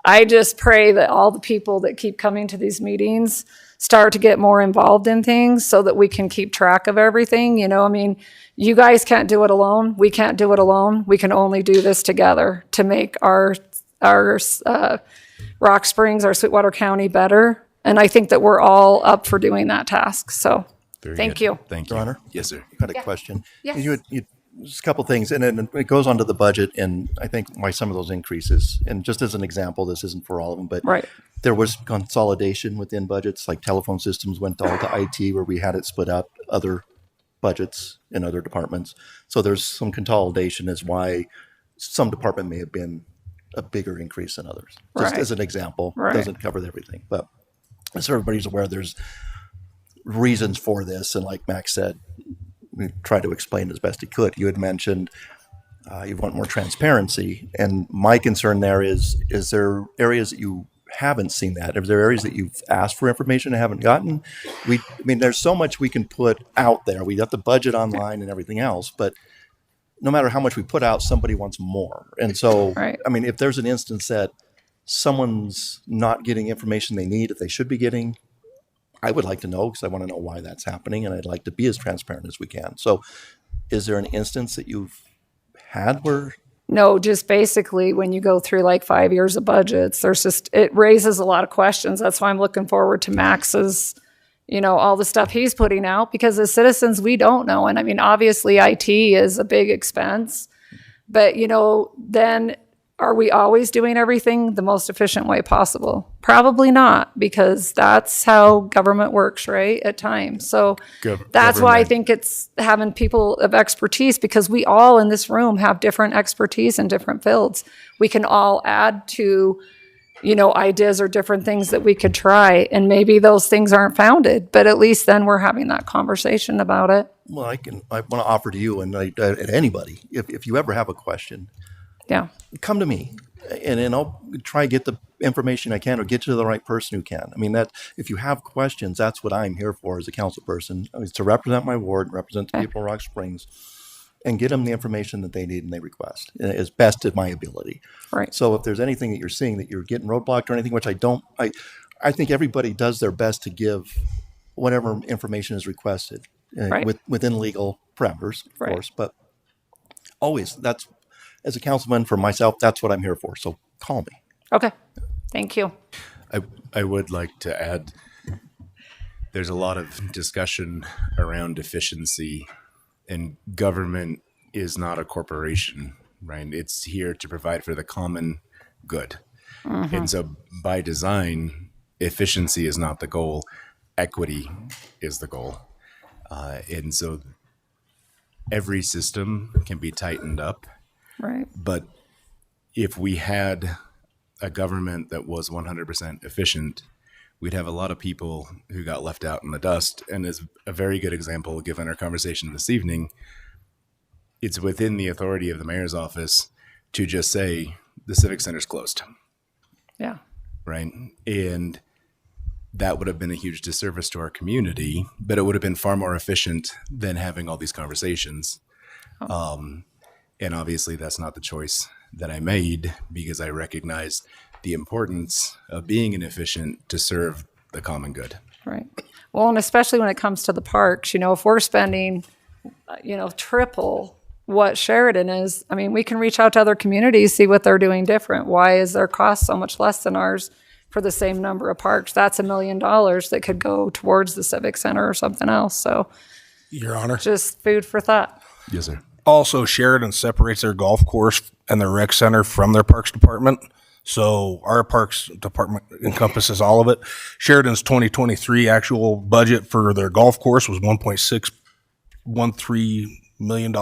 I just pray that all the people that keep coming to these meetings start to get more involved in things so that we can keep track of everything. You know, I mean, you guys can't do it alone. We can't do it alone. We can only do this together to make our Rock Springs, our Sweetwater County better. And I think that we're all up for doing that task. So thank you. Thank you. Your Honor? Yes, sir. I had a question. Yes. Just a couple things, and then it goes onto the budget, and I think why some of those increases, and just as an example, this isn't for all of them, but right, there was consolidation within budgets, like telephone systems went all to IT, where we had it split up other budgets in other departments. So there's some consolidation as why some department may have been a bigger increase than others. Just right, as an example, right, doesn't cover everything, but so everybody's aware there's reasons for this, and like Max said, we tried to explain as best he could. You had mentioned You want more transparency. And my concern there is there areas that you haven't seen that? Are there areas that you've asked for information and haven't gotten? I mean, there's so much we can put out there. We got the budget online and everything else, but no matter how much we put out, somebody wants more. And so, Right. I mean, if there's an instance that someone's not getting information they need that they should be getting, I would like to know, because I want to know why that's happening, and I'd like to be as transparent as we can. So is there an instance that you've had where? No, just basically when you go through like 5 years of budgets, it raises a lot of questions. That's why I'm looking forward to Max's, all the stuff he's putting out, because as citizens, we don't know. And I mean, obviously IT is a big expense, but then are we always doing everything the most efficient way possible? Probably not, because that's how government works, right? At times. So that's why I think it's having people of expertise, because we all in this room have different expertise in different fields. We can all add to, ideas or different things that we could try. And maybe those things aren't founded, but at least then we're having that conversation about it. Well, I want to offer to you and anybody, if you ever have a question, yeah, come to me, and I'll try to get the information I can, or get you to the right person who can. I mean, that if you have questions, that's what I'm here for as a council person, is to represent my ward, represent the people of Rock Springs, and get them the information that they need and they request as best of my ability. Right. So if there's anything that you're seeing that you're getting roadblocked or anything, which I think everybody does their best to give whatever information is requested within legal parameters, of course, but always as a councilman, for myself, that's what I'm here for. So call me. Okay. Thank you. I would like to add, there's a lot of discussion around efficiency, and government is not a corporation, right? It's here to provide for the common good. Mm-hmm. And so by design, efficiency is not the goal. Equity is the goal. And so every system can be tightened up. Right. But if we had a government that was 100% efficient, we'd have a lot of people who got left out in the dust. And as a very good example, given our conversation this evening, it's within the authority of the mayor's office to just say the Civic Center's closed. Yeah. Right. And that would have been a huge disservice to our community, but it would have been far more efficient than having all these conversations. And obviously that's not the choice that I made, because I recognized the importance of being inefficient to serve the common good. Right. Well, and especially when it comes to the parks, if we're spending, triple what Sheridan is, I mean, we can reach out to other communities, see what they're doing different. Why is their cost so much less than ours for the same number of parks? That's $1 million that could go towards the Civic Center or something else. So, Your Honor, just food for thought. Yes, sir. Also, Sheridan separates their golf course and their rec center from their parks department. So our parks department encompasses all of it. Sheridan's 2023 actual budget for their golf course was $1.613 million.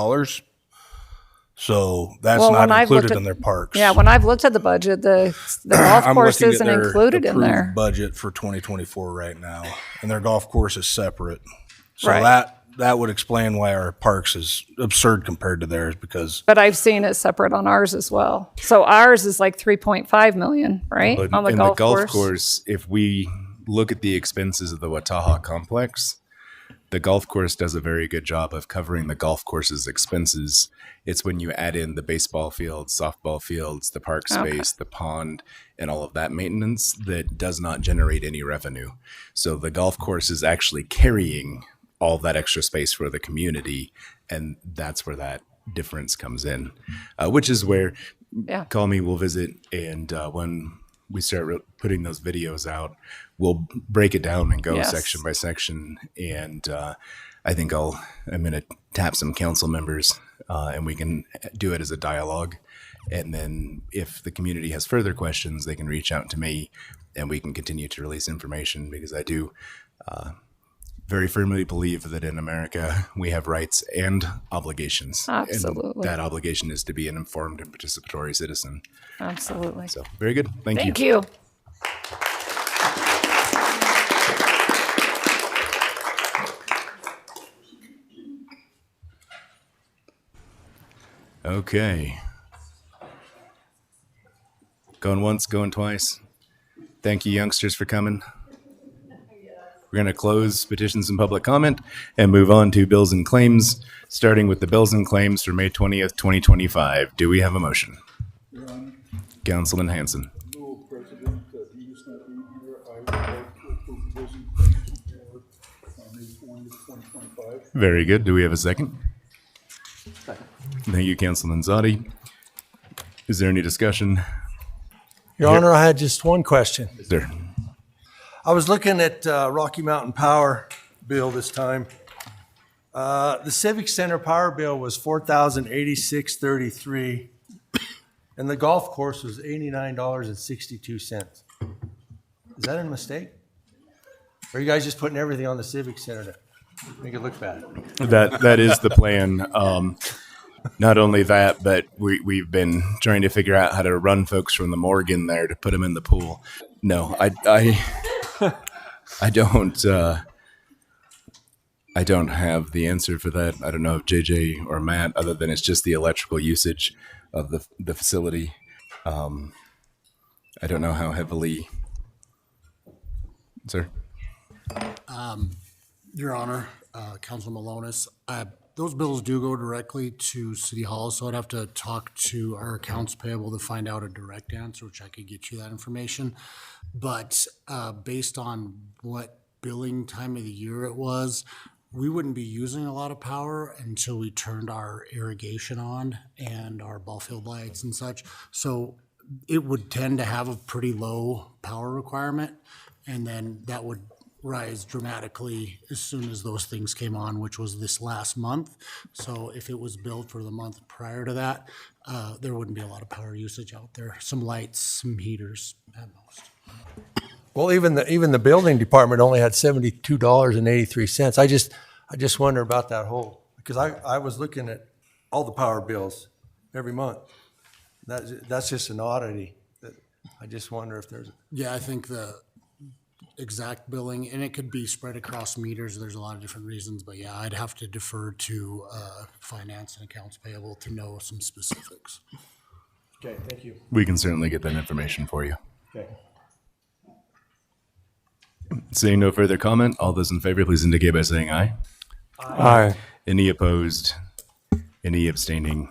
So that's not included in their parks. Yeah, when I've looked at the budget, the golf course looking at isn't their included in approved there. budget for 2024 right now, and their golf course is separate. So Right. that would explain why our parks is absurd compared to theirs, because But I've seen it separate on ours as well. So ours is like 3.5 million, right? But On the in golf the golf course. course, if we look at the expenses of the Wataha complex, the golf course does a very good job of covering the golf course's expenses. It's when you add in the baseball fields, softball fields, the park space, the pond, and all of that maintenance that does not generate any revenue. So the golf course is actually carrying all that extra space for the community, and that's where that difference comes in, which is where Call Me, we'll visit, and when we start putting those videos out, we'll break it down and go section by section. And I think I'm going to tap some council members, and we can do it as a dialogue. And then if the community has further questions, they can reach out to me, and we can continue to release information, because I do very firmly believe that in America we have rights and obligations. Absolutely. And that obligation is to be an informed and participatory citizen. Absolutely. So very good. Thank you. Thank you. Okay. Going once, going twice. Thank you, youngsters, for coming. We're going to close petitions and public comment and move on to bills and claims, starting with the bills and claims for May 20th, 2025. Do we have a motion? Councilman Hanson. Very good. Do we have a second? Thank you, Councilman Zadi. Is there any discussion? Your Honor, I had just one question. Sir. I was looking at Rocky Mountain Power bill this time. The Civic Center power bill was $4,086.33, and the golf course was $89.62. Is that a mistake? Or are you guys just putting everything on the Civic Center to make it look bad? That is the plan. Not only that, but we've been trying to figure out how to run folks from the morgue in there to put them in the pool. No, I don't have the answer for that. I don't know if JJ or Matt, other than it's just the electrical usage of the facility. I don't know how heavily. Sir? Your Honor, Councilman Malonis, those bills do go directly to City Hall, so I'd have to talk to our accounts payable to find out a direct answer, which I could get you that information. But based on what billing time of the year it was, we wouldn't be using a lot of power until we turned our irrigation on and our ball field lights and such. So it would tend to have a pretty low power requirement, and then that would rise dramatically as soon as those things came on, which was this last month. So if it was billed for the month prior to that, there wouldn't be a lot of power usage out there. Some lights, some heaters at most. Well, even the building department only had $72.83. I just wonder about that whole, because I was looking at all the power bills every month. That's just an oddity. I just wonder if there's. Yeah, I think the exact billing, and it could be spread across meters. There's a lot of different reasons, but yeah, I'd have to defer to finance and accounts payable to know some specifics. Okay, thank you. We can certainly get that information for you. Okay. Seeing no further comment, all those in favor, please indicate by saying aye. Aye. Any opposed? Any abstaining?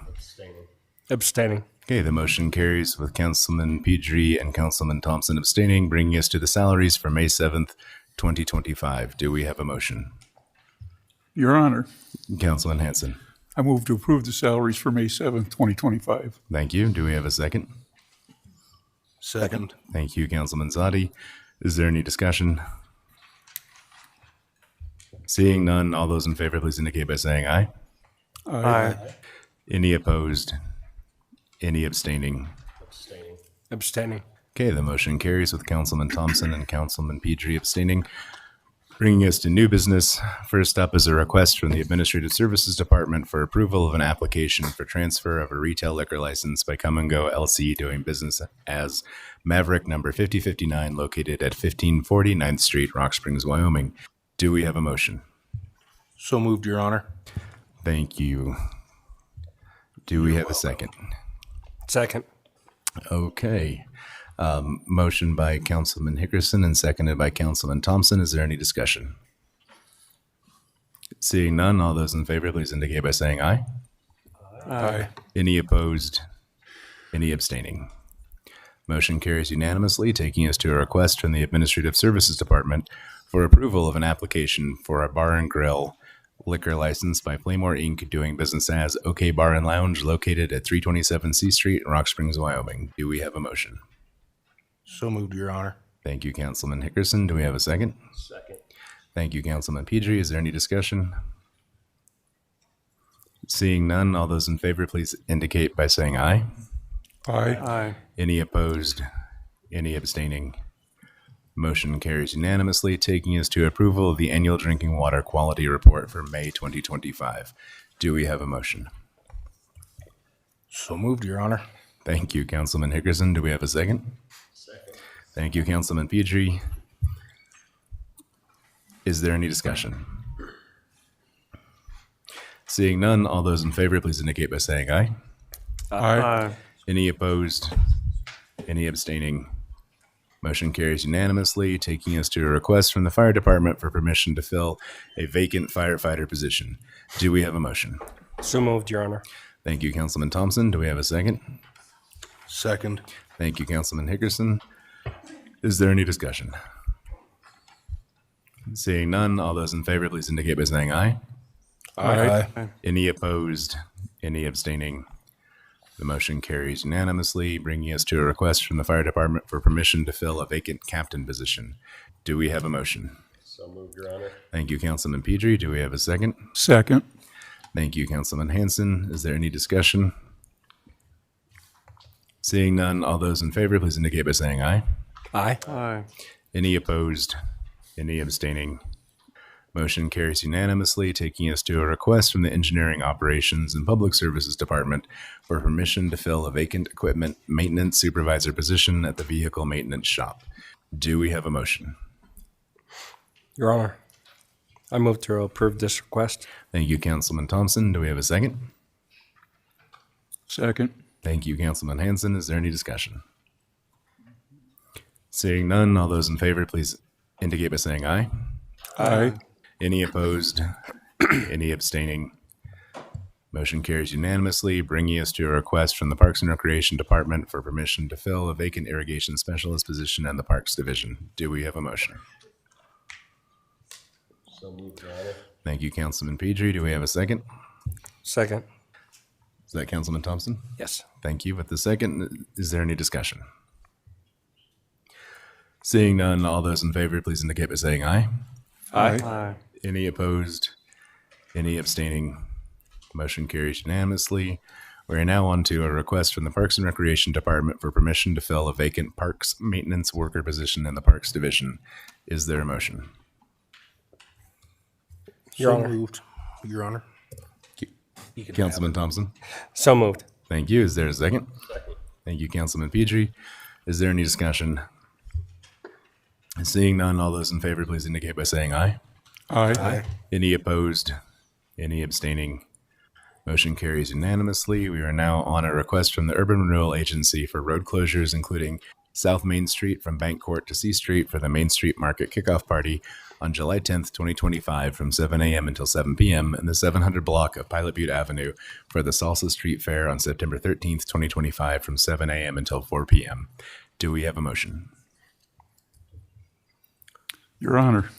Abstaining. Okay, the motion carries with Councilman Pedri and Councilman Thompson abstaining, bringing us to the salaries for May 7th, 2025. Do we have a motion? Your Honor, Councilman Hanson. I move to approve the salaries for May 7th, 2025. Thank you. Do we have a second? Second. Thank you, Councilman Zadi. Is there any discussion? Seeing none, all those in favor, please indicate by saying aye. Aye. Any opposed? Any abstaining? Abstaining. Okay, the motion carries with Councilman Thompson and Councilman Pedri abstaining. Bringing us to new business. First up is a request from the Administrative Services Department for approval of an application for transfer of a retail liquor license by Come and Go LC doing business as Maverick number 5059 located at 1540 9th Street, Rock Springs, Wyoming. Do we have a motion? So moved, Your Honor. Thank you. Do we have a second? Second. Okay. Motion by Councilman Hickerson and seconded by Councilman Thompson. Is there any discussion? Seeing none, all those in favor, please indicate by saying aye. Aye. Any opposed? Any abstaining? Motion carries unanimously, taking us to a request from the Administrative Services Department for approval of an application for a bar and grill liquor license by Playmore Inc. doing business as OK Bar and Lounge located at 327 C Street, Rock Springs, Wyoming. Do we have a motion? So moved, Your Honor. Thank you, Councilman Hickerson. Do we have a second? Second. Thank you, Councilman Pedri. Is there any discussion? Seeing none, all those in favor, please indicate by saying aye. Aye. Aye. Any opposed? Any abstaining? Motion carries unanimously, taking us to approval of the annual drinking water quality report for May 2025. Do we have a motion? So moved, Your Honor. Thank you, Councilman Hickerson. Do we have a second? Second. Thank you, Councilman Pedri. Is there any discussion? Seeing none, all those in favor, please indicate by saying aye. Aye. Any opposed? Any abstaining? Motion carries unanimously, taking us to a request from the fire department for permission to fill a vacant firefighter position. Do we have a motion? So moved, Your Honor. Thank you, Councilman Thompson. Do we have a second? Second. Thank you, Councilman Hickerson. Is there any discussion? Seeing none, all those in favor, please indicate by saying aye. Aye. Any opposed? Any abstaining? The motion carries unanimously, bringing us to a request from the fire department for permission to fill a vacant captain position. Do we have a motion? So moved, Your Honor. Thank you, Councilman Pedri. Do we have a second? Second. Thank you, Councilman Hanson. Is there any discussion? Seeing none, all those in favor, please indicate by saying aye. Aye. Aye. Any opposed? Any abstaining? Motion carries unanimously, taking us to a request from the Engineering Operations and Public Services Department for permission to fill a vacant equipment maintenance supervisor position at the vehicle maintenance shop. Do we have a motion? Your Honor, I move to approve this request. Thank you, Councilman Thompson. Do we have a second? Second. Thank you, Councilman Hanson. Is there any discussion? Seeing none, all those in favor, please indicate by saying aye. Aye. Any opposed? Any abstaining? Motion carries unanimously, bringing us to a request from the Parks and Recreation Department for permission to fill a vacant irrigation specialist position in the Parks Division. Do we have a motion? So moved, Your Honor. Thank you, Councilman Pedri. Do we have a second? Second. Is that Councilman Thompson? Yes. Thank you. With the second, is there any discussion? Seeing none, all those in favor, please indicate by saying aye. Aye. Aye. Any opposed? Any abstaining? Motion carries unanimously. We are now on to a request from the Parks and Recreation Department for permission to fill a vacant parks maintenance worker position in the Parks Division. Is there a motion? Your So Honor. moved, Your Honor. You can Councilman Thompson? So moved. Thank you. Is there a second? Thank you, Councilman Pedri. Is there any discussion? Seeing none, all those in favor, please indicate by saying aye. Aye. Any opposed? Any abstaining? Motion carries unanimously. We are now on a request from the Urban Renewal Agency for road closures, including South Main Street from Bank Court to C Street for the Main Street Market Kickoff Party on July 10th, 2025 from 7 a.m. until 7 p.m. and the 700 block of Pilot Butte Avenue for the Salsa Street Fair on September 13th, 2025 from 7 a.m. until 4 p.m. Do we have a motion? Your Honor,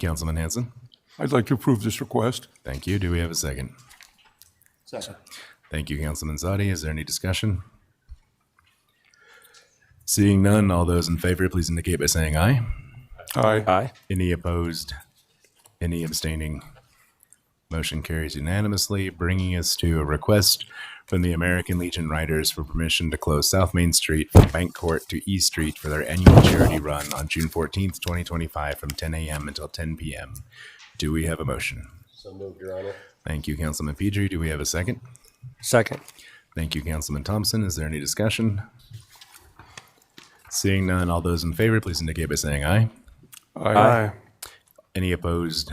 Councilman Hanson? I'd like to approve this request. Thank you. Do we have a second? Second. Thank you, Councilman Zadi. Is there any discussion? Seeing none, all those in favor, please indicate by saying aye. Aye. Aye. Any opposed? Any abstaining? Motion carries unanimously, bringing us to a request from the American Legion Riders for permission to close South Main Street from Bank Court to E Street for their annual charity run on June 14th, 2025 from 10 a.m. until 10 p.m. Do we have a motion? So moved, Your Honor. Thank you, Councilman Pedri. Do we have a second? Second. Thank you, Councilman Thompson. Is there any discussion? Seeing none, all those in favor, please indicate by saying aye. Aye. Any opposed?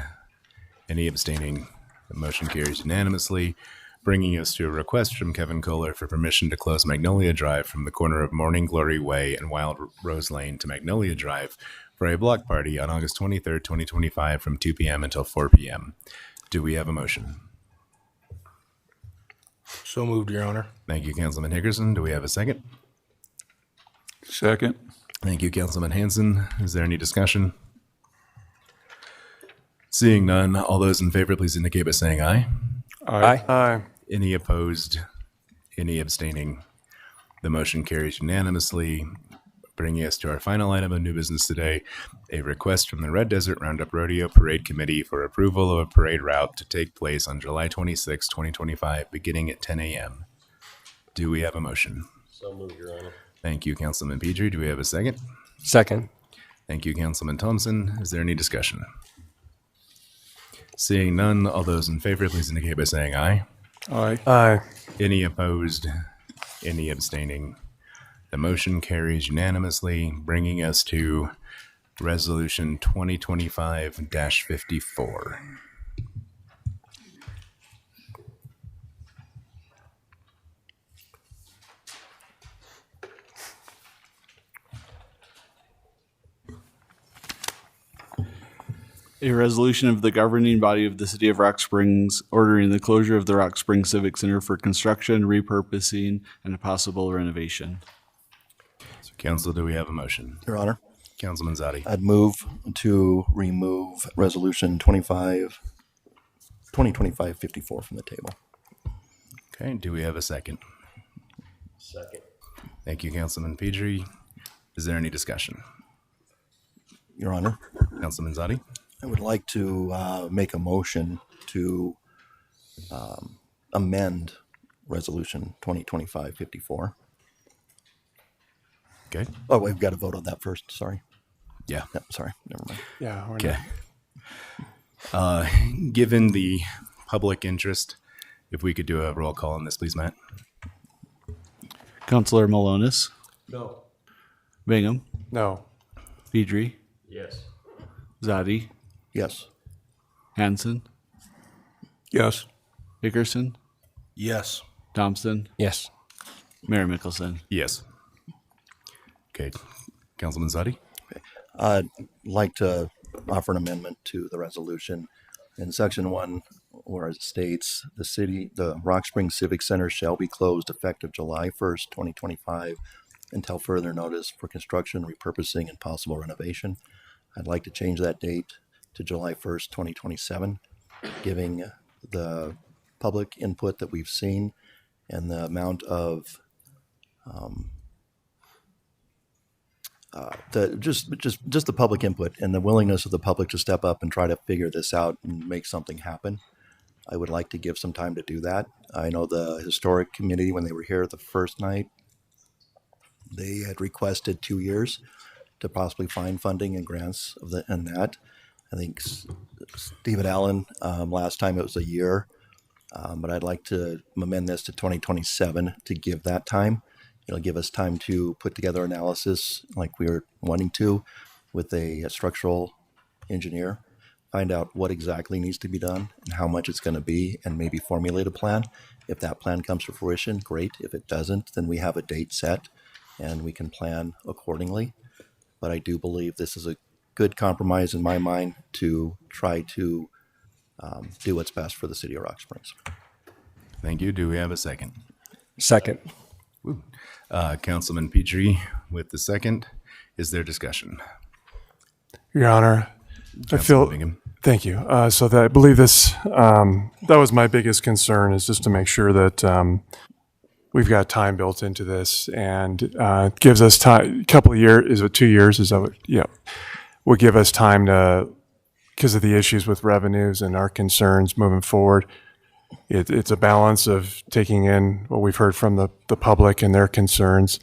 Any abstaining? The motion carries unanimously, bringing us to a request from Kevin Kohler for permission to close Magnolia Drive from the corner of Morning Glory Way and Wild Rose Lane to Magnolia Drive for a block party on August 23rd, 2025 from 2 p.m. until 4 p.m. Do we have a motion? So moved, Your Honor. Thank you, Councilman Hickerson. Do we have a second? Second. Thank you, Councilman Hanson. Is there any discussion? Seeing none, all those in favor, please indicate by saying aye. Aye. Aye. Any opposed? Any abstaining? The motion carries unanimously, bringing us to our final item of new business today, a request from the Red Desert Roundup Rodeo Parade Committee for approval of a parade route to take place on July 26, 2025, beginning at 10 a.m. Do we have a motion? So moved, Your Honor. Thank you, Councilman Pedri. Do we have a second? Second. Thank you, Councilman Thompson. Is there any discussion? Seeing none, all those in favor, please indicate by saying aye. Aye. Aye. Any opposed? Any abstaining? The motion carries unanimously, bringing us to Resolution 2025-54. A resolution of the governing body of the City of Rock Springs ordering the closure of the Rock Springs Civic Center for construction, repurposing, and a possible renovation. So council, do we have a motion? Your Honor. Councilman Zadi. I'd move to remove Resolution 2025-54 from the table. Okay, do we have a second? Second. Thank you, Councilman Pedri. Is there any discussion? Your Honor. Councilman Zadi. I would like to make a motion to amend Resolution 2025-54. Okay. Oh, we've got to vote on that first. Sorry. Yeah. Yep, sorry. Never mind. Yeah. Okay. Given the public interest, if we could do a roll call on this, please, Matt. Councilor Malonis. No. Bingham. No. Pedri. Yes. Zadi. Yes. Hanson. Yes. Hickerson. Yes. Thompson. Yes. Mayor Mickelson. Yes. Okay. Councilman Zadi. I'd like to offer an amendment to the resolution. In section 1, where it states, the Rock Springs Civic Center shall be closed effective July 1st, 2025, until further notice for construction, repurposing, and possible renovation. I'd like to change that date to July 1st, 2027, giving the public input that we've seen and the amount of just the public input and the willingness of the public to step up and try to figure this out and make something happen. I would like to give some time to do that. I know the historic community, when they were here the first night, they had requested 2 years to possibly find funding and grants and that. I think Stephen Allen, last time it was a year, but I'd like to amend this to 2027 to give that time. It'll give us time to put together analysis like we were wanting to with a structural engineer, find out what exactly needs to be done and how much it's going to be, and maybe formulate a plan. If that plan comes to fruition, great. If it doesn't, then we have a date set and we can plan accordingly. But I do believe this is a good compromise in my mind to try to do what's best for the city of Rock Springs. Thank you. Do we have a second? Second. Councilman Pedri with the second. Is there discussion? Your Honor, I feel. Bingham. Thank you. So that I believe this. That was my biggest concern, is just to make sure that we've got time built into this, and it gives us time. A couple of years. Is it 2 years? Is that what? Yeah. Will give us time to, because of the issues with revenues and our concerns moving forward. It's a balance of taking in what we've heard from the public and their concerns.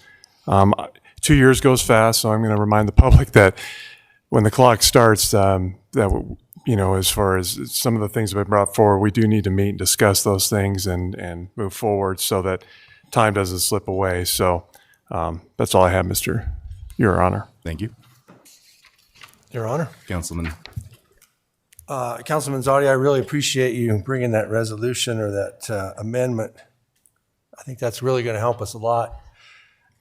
2 years goes fast, so I'm going to remind the public that when the clock starts, that, you know, as far as some of the things that have been brought forward, we do need to meet and discuss those things and move forward so that time doesn't slip away. So that's all I have, Your Honor. Thank you. Your Honor. Councilman. Councilman Zadi, I really appreciate you bringing that resolution or that amendment. I think that's really going to help us a lot.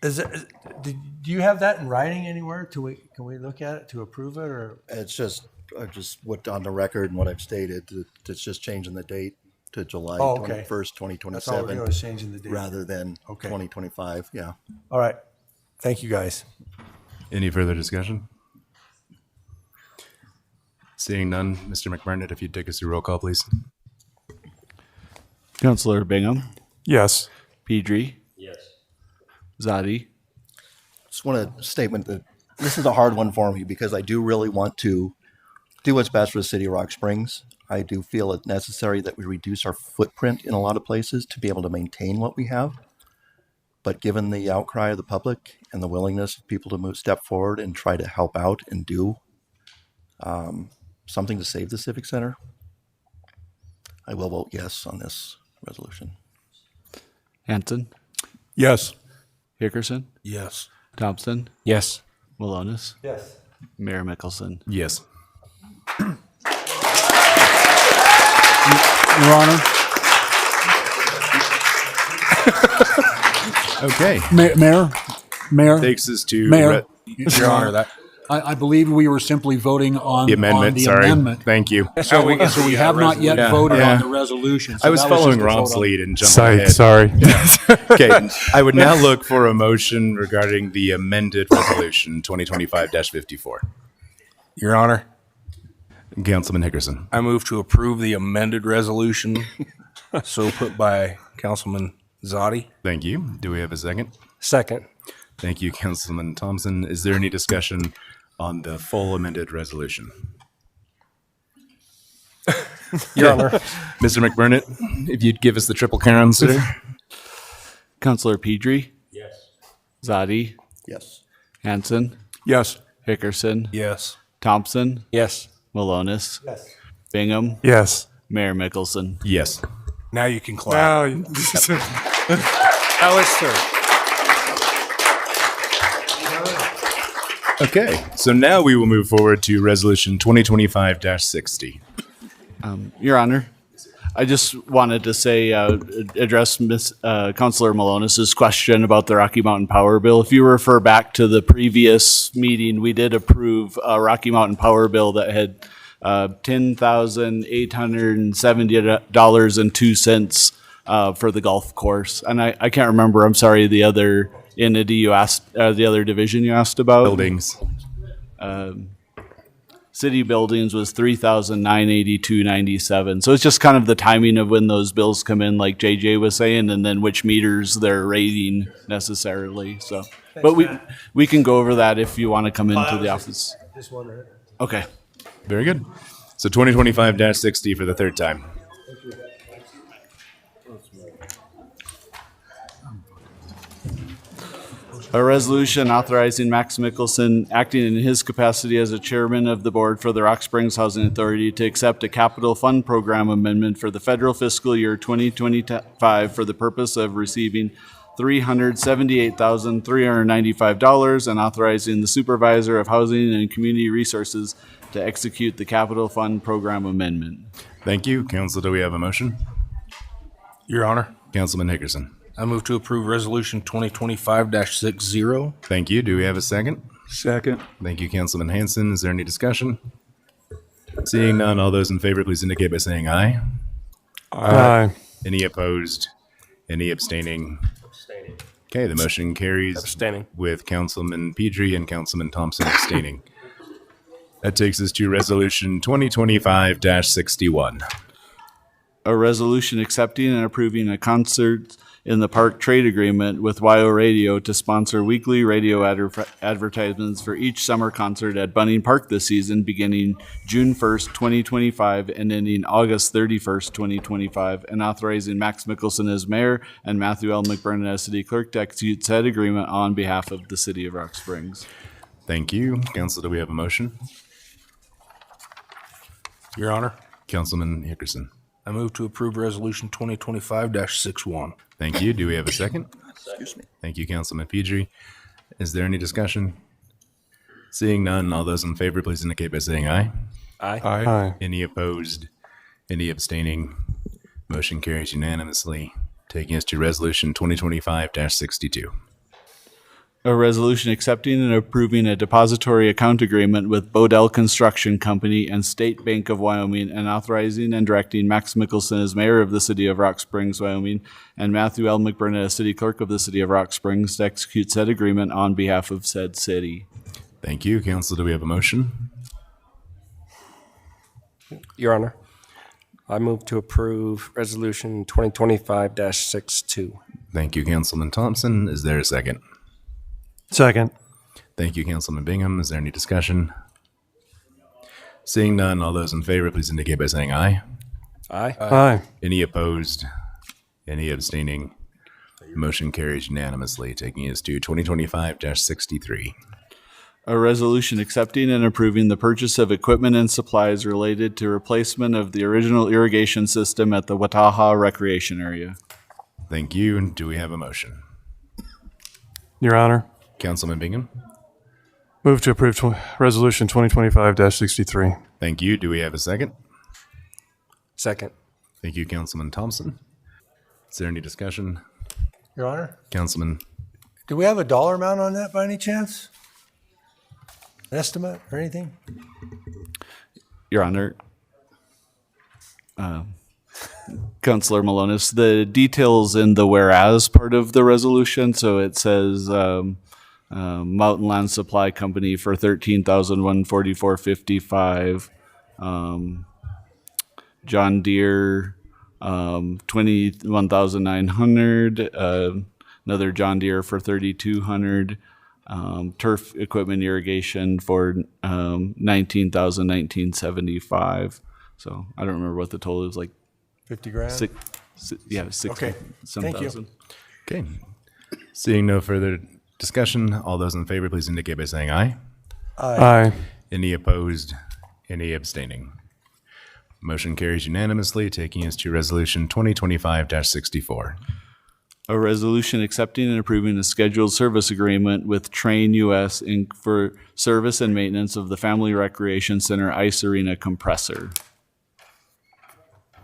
Do you have that in writing anywhere? Can we look at it to approve it, or? It's just what on the record and what I've stated. It's just changing the date to July 21st, 2027. That's all we're doing is changing the date. Rather than 2025. Yeah. All right. Thank you, guys. Any further discussion? Seeing none, Mr. McBurnett, if you'd take us through roll call, please. Councilor Bingham. Yes. Pedri. Yes. Zadi. Just want a statement that this is a hard one for me because I do really want to do what's best for the city of Rock Springs. I do feel it necessary that we reduce our footprint in a lot of places to be able to maintain what we have. But given the outcry of the public and the willingness of people to step forward and try to help out and do something to save the Civic Center, I will vote yes on this resolution. Hanson. Yes. Hickerson. Yes. Thompson. Yes. Malonis. Yes. Mayor Mickelson. Yes. Your Honor. Okay. Mayor. Takes us to Mayor. Your Honor, I believe we were simply voting on The amendment, on the sorry. amendment. Thank you. So we have not yet voted on the resolution. So I was that following just a vote Ron's on- lead and jumping Psych, ahead. sorry. Okay, I would now look for a motion regarding the amended resolution 2025-54. Your Honor, Councilman Hickerson. I move to approve the amended resolution so put by Councilman Zadi. Thank you. Do we have a second? Second. Thank you, Councilman Thompson. Is there any discussion on the full amended resolution? Your Honor. Mr. McBurnett, if you'd give us the triple count, sir. Counselor Pedri? Yes. Zadi? Yes. Hanson? Yes. Hickerson? Yes. Thompson? Yes. Malonis? Yes. Bingham? Yes. Mayor Mickelson? Yes. Now you can clap. Now, Alistair. Okay, so now we will move forward to resolution 2025-60. Your Honor, I just wanted to say, address Councilor Malonis's question about the Rocky Mountain Power Bill. If you refer back to the previous meeting, we did approve a Rocky Mountain Power Bill that had $10,870.02 for the golf course. And I can't remember, I'm sorry, the other entity you asked, the other division you asked about. Buildings. City buildings was $3,982.97. So it's just kind of the timing of when those bills come in, like JJ was saying, and then which meters they're rating necessarily. So, but we can go over that if you want to come into the office. Just wondering. Okay. Very good. So 2025-60 for the third time. A resolution authorizing Max Mickelson, acting in his capacity as a chairman of the board for the Rock Springs Housing Authority, to accept a capital fund program amendment for the federal fiscal year 2025 for the purpose of receiving $378,395 and authorizing the supervisor of housing and community resources to execute the capital fund program amendment. Thank you. Council, do we have a motion? Your Honor, Councilman Hickerson. I move to approve resolution 2025-60. Thank you. Do we have a second? Second. Thank you, Councilman Hanson. Is there any discussion? Seeing none, all those in favor, please indicate by saying aye. Aye. Any opposed? Any abstaining? Okay, the motion carries Abstaining. with Councilman Pedri and Councilman Thompson abstaining. That takes us to resolution 2025-61. A resolution accepting and approving a concert in the park trade agreement with YO Radio to sponsor weekly radio advertisements for each summer concert at Bunning Park this season, beginning June 1st, 2025, and ending August 31st, 2025, and authorizing Max Mickelson as mayor and Matthew L. McBurnett as city clerk to execute said agreement on behalf of the city of Rock Springs. Thank you. Council, do we have a motion? Your Honor, Councilman Hickerson. I move to approve resolution 2025-61. Thank you. Do we have a second? Excuse me. Thank you, Councilman Pedri. Is there any discussion? Seeing none, all those in favor, please indicate by saying aye. Aye. Aye. Any opposed? Any abstaining? Motion carries unanimously, taking us to resolution 2025-62. A resolution accepting and approving a depository account agreement with Bodell Construction Company and State Bank of Wyoming, and authorizing and directing Max Mickelson as mayor of the city of Rock Springs, Wyoming, and Matthew L. McBurnett as city clerk of the city of Rock Springs to execute said agreement on behalf of said city. Thank you. Council, do we have a motion? Your Honor, I move to approve resolution 2025-62. Thank you, Councilman Thompson. Is there a second? Second. Thank you, Councilman Bingham. Is there any discussion? Seeing none, all those in favor, please indicate by saying aye. Aye. Aye. Any opposed? Any abstaining? Motion carries unanimously, taking us to 2025-63. A resolution accepting and approving the purchase of equipment and supplies related to replacement of the original irrigation system at the Wataha Recreation Area. Thank you. Do we have a motion? Your Honor, Councilman Bingham. move to approve resolution 2025-63. Thank you. Do we have a second? Second. Thank you, Councilman Thompson. Is there any discussion? Your Honor, Councilman, do we have a dollar amount on that by any chance? estimate or anything? Your Honor, Councilor Malonis, the details in the whereas part of the resolution, so it says Mountain Land Supply Company for $13,144.55, John Deere 21,900, another John Deere for 3,200. Turf equipment irrigation for 19,1975. So I don't remember what the total is, like 50 grand? Six, Okay, some thank you. thousand. Okay. Seeing no further discussion, all those in favor, please indicate by saying aye. Aye. Any opposed? Any abstaining? Motion carries unanimously, taking us to Resolution 2025-64. A resolution accepting and approving a scheduled service agreement with Train US Inc. for service and maintenance of the Family Recreation Center Ice Arena compressor.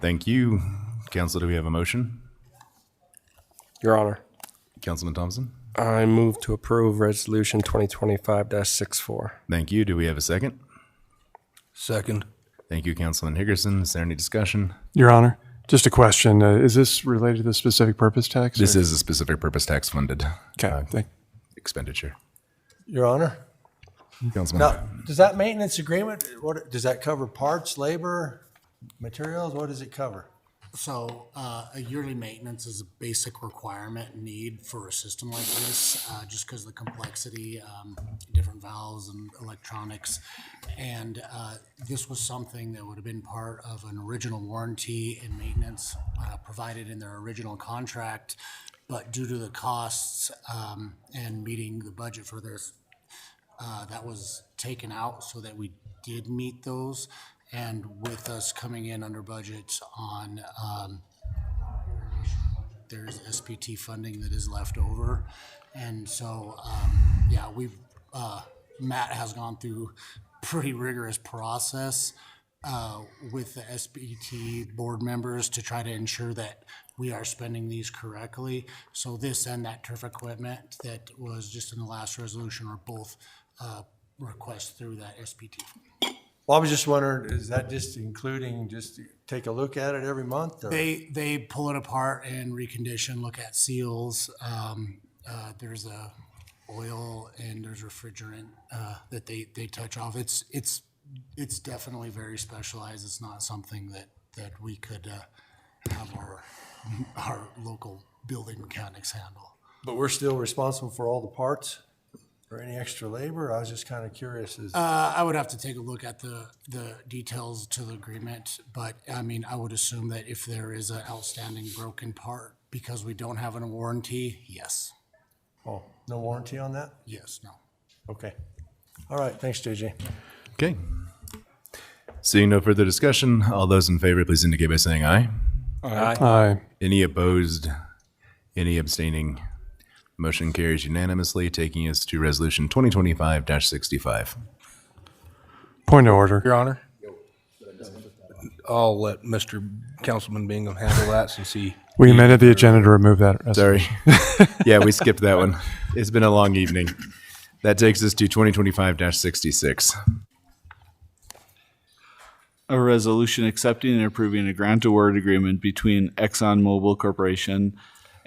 Thank you. Council, do we have a motion? Your Honor, Councilman Thompson? I move to approve Resolution 2025-64. Thank you. Do we have a second? Second. Thank you, Councilman Higgerson. Is there any discussion? Your Honor, just a question. Is this related to the specific purpose tax? This or- is a specific purpose tax funded expenditure. Your Honor? Councilman? Now, does that maintenance agreement, what, does that cover parts, labor, materials? What does it cover? So a yearly maintenance is a basic requirement and need for a system like this, just because of the complexity, different valves and electronics. And this was something that would have been part of an original warranty and maintenance provided in their original contract. But due to the costs and meeting the budget for this, that was taken out so that we did meet those. And with us coming in under budget on, there's SPT funding that is left over. And so, yeah, Matt has gone through pretty rigorous process with the SPT board members to try to ensure that we are spending these correctly. So this and that turf equipment that was just in the last resolution are both requests through that SPT. Well, I was just wondering, is that just including, just to take a look at it every month? Or? They pull it apart and recondition, look at seals. There's a oil and there's refrigerant that they touch off. It's definitely very specialized. It's not something that we could have our local building mechanics handle. But we're still responsible for all the parts or any extra labor? I was just kind of curious. I would have to take a look at the details to the agreement, but I mean, I would assume that if there is an outstanding broken part because we don't have a warranty, yes. Oh, no warranty on that? Yes, no. Okay. All right, thanks, JJ. Okay. Seeing no further discussion, all those in favor, please indicate by saying aye. Aye. Aye. Any opposed? Any abstaining? Motion carries unanimously, taking us to Resolution 2025-65. Point of order. Your Honor? I'll let Mr. Councilman Bingham handle that since he... We amended the agenda to remove that. Sorry. Yeah, we skipped that one. It's been a long evening. That takes us to 2025-66. A resolution accepting and approving a grant award agreement between ExxonMobil Corporation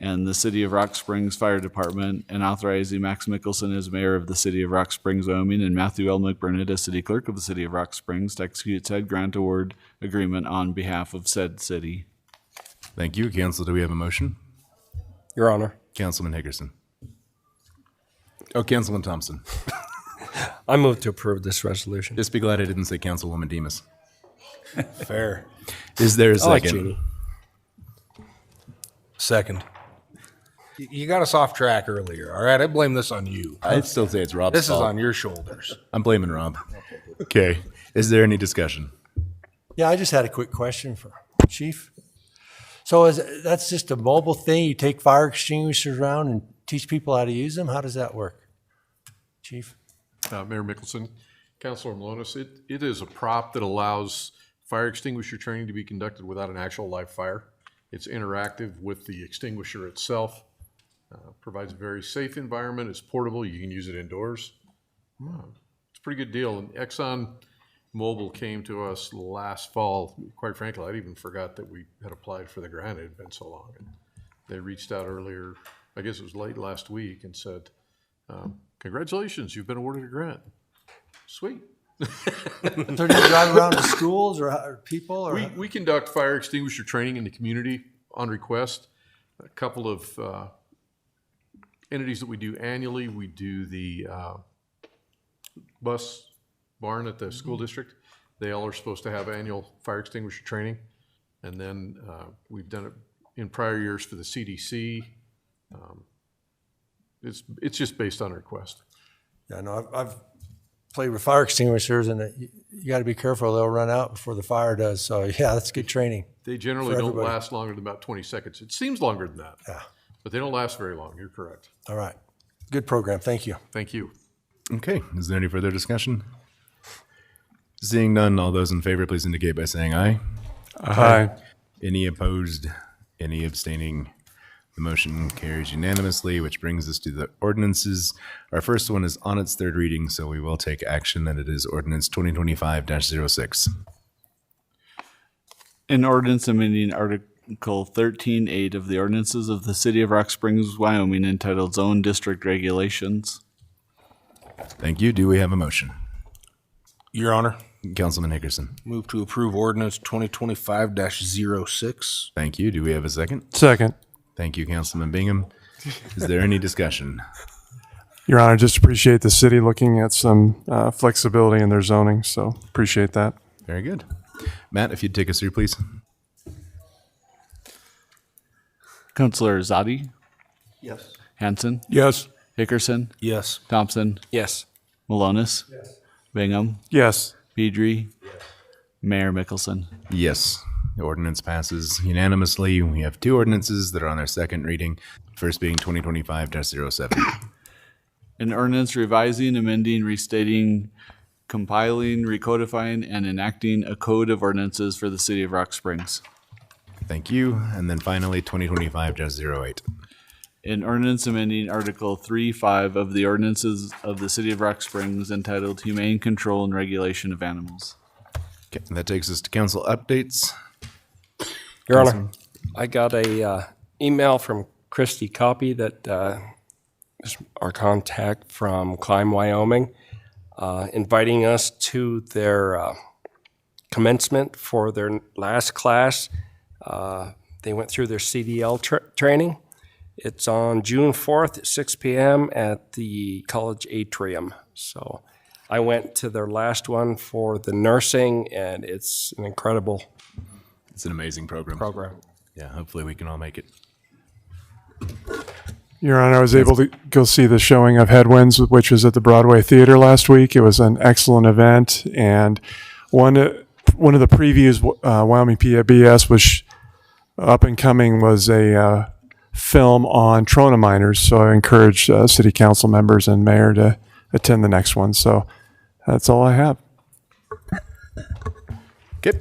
and the City of Rock Springs Fire Department, and authorizing Max Mickelson as mayor of the City of Rock Springs, Wyoming, and Matthew L. McBurnett as city clerk of the City of Rock Springs to execute said grant award agreement on behalf of said city. Thank you. Council, do we have a motion? Your Honor. Councilman Higgerson. Oh, Councilman Thompson. I move to approve this resolution. Just be glad I didn't say Councilwoman Demas. Fair. Is there a I like second? Jeannie. Second. You got us off track earlier, all right? I blame this on you. I'd still say it's Rob's This fault. is on your shoulders. I'm blaming Rob. Okay. Is there any discussion? Yeah, I just had a quick question for Chief. So that's just a mobile thing? You take fire extinguishers around and teach people how to use them? How does that work? Chief? Mayor Mickelson, Councilor Malonis, it is a prop that allows fire extinguisher training to be conducted without an actual live fire. It's interactive with the extinguisher itself, provides a very safe environment. It's portable. You can use it indoors. It's it's a pretty good deal. And Exxon Mobil came to us last fall. Quite frankly, I'd even forgot that we had applied for the grant. It had been so long. And they reached out earlier, I guess it was late last week, and said, congratulations, you've been awarded a grant. Sweet. So do you drive around to schools or people? Or? We conduct fire extinguisher training in the community on request. A couple of entities that we do annually. We do the bus barn at the school district. They all are supposed to have annual fire extinguisher training. And then we've done it in prior years for the CDC. It's just based on request. Yeah, no, I've played with fire extinguishers, and you got to be careful; they'll run out before the fire does. So yeah, that's good training. They generally don't last longer than about 20 seconds. It seems longer than that. Yeah, but they don't last very long. You're correct. All right, good program. Thank you. Thank you. Okay, is there any further discussion? Seeing none, all those in favor, please indicate by saying aye. Aye. Any opposed? Any abstaining? The motion carries unanimously, which brings us to the ordinances. Our first one is on its third reading, so we will take action, and it is ordinance 2025-06. An ordinance amending Article 13.8 of the ordinances of the City of Rock Springs, Wyoming, entitled Zone District Regulations. Thank you. Do we have a motion? Your Honor. Councilman Hickerson. Move to approve ordinance 2025-06. Thank you. Do we have a second? Second. Thank you, Councilman Bingham. Is there any discussion? Your Honor, just appreciate the city looking at some flexibility in their zoning, so appreciate that. Very good. Matt, if you'd take us through, please. Councilor Zadi? Yes. Hanson? Yes. Hickerson? Yes. Thompson? Yes. Malonis? Yes. Bingham? Yes. Pedri? Yes. Mayor Mickelson? Yes. The ordinance passes unanimously. We have two ordinances that are on their second reading, first being 2025-07. An ordinance revising, amending, restating, compiling, recodifying, and enacting a code of ordinances for the City of Rock Springs. Thank you. And then finally, 2025-08. An ordinance amending Article 3.5 of the ordinances of the City of Rock Springs entitled Humane Control and Regulation of Animals. Okay, that takes us to council updates. Your Honor, I got a email from Christy Copy that is our contact from Climb, Wyoming, inviting us to their commencement for their last class. They went through their CDL training. It's on June 4th at 6 p.m. at the college atrium. So I went to their last one for the nursing, and it's an incredible It's an amazing program. Yeah, hopefully we can all make it. Your Honor, I was able to go see the showing of Headwinds, which was at the Broadway Theater last week. It was an excellent event, and one of the previews Wyoming PBS was up and coming was a film on Trona miners. So I encourage city council members and mayor to attend the next one. So that's all I have. Okay.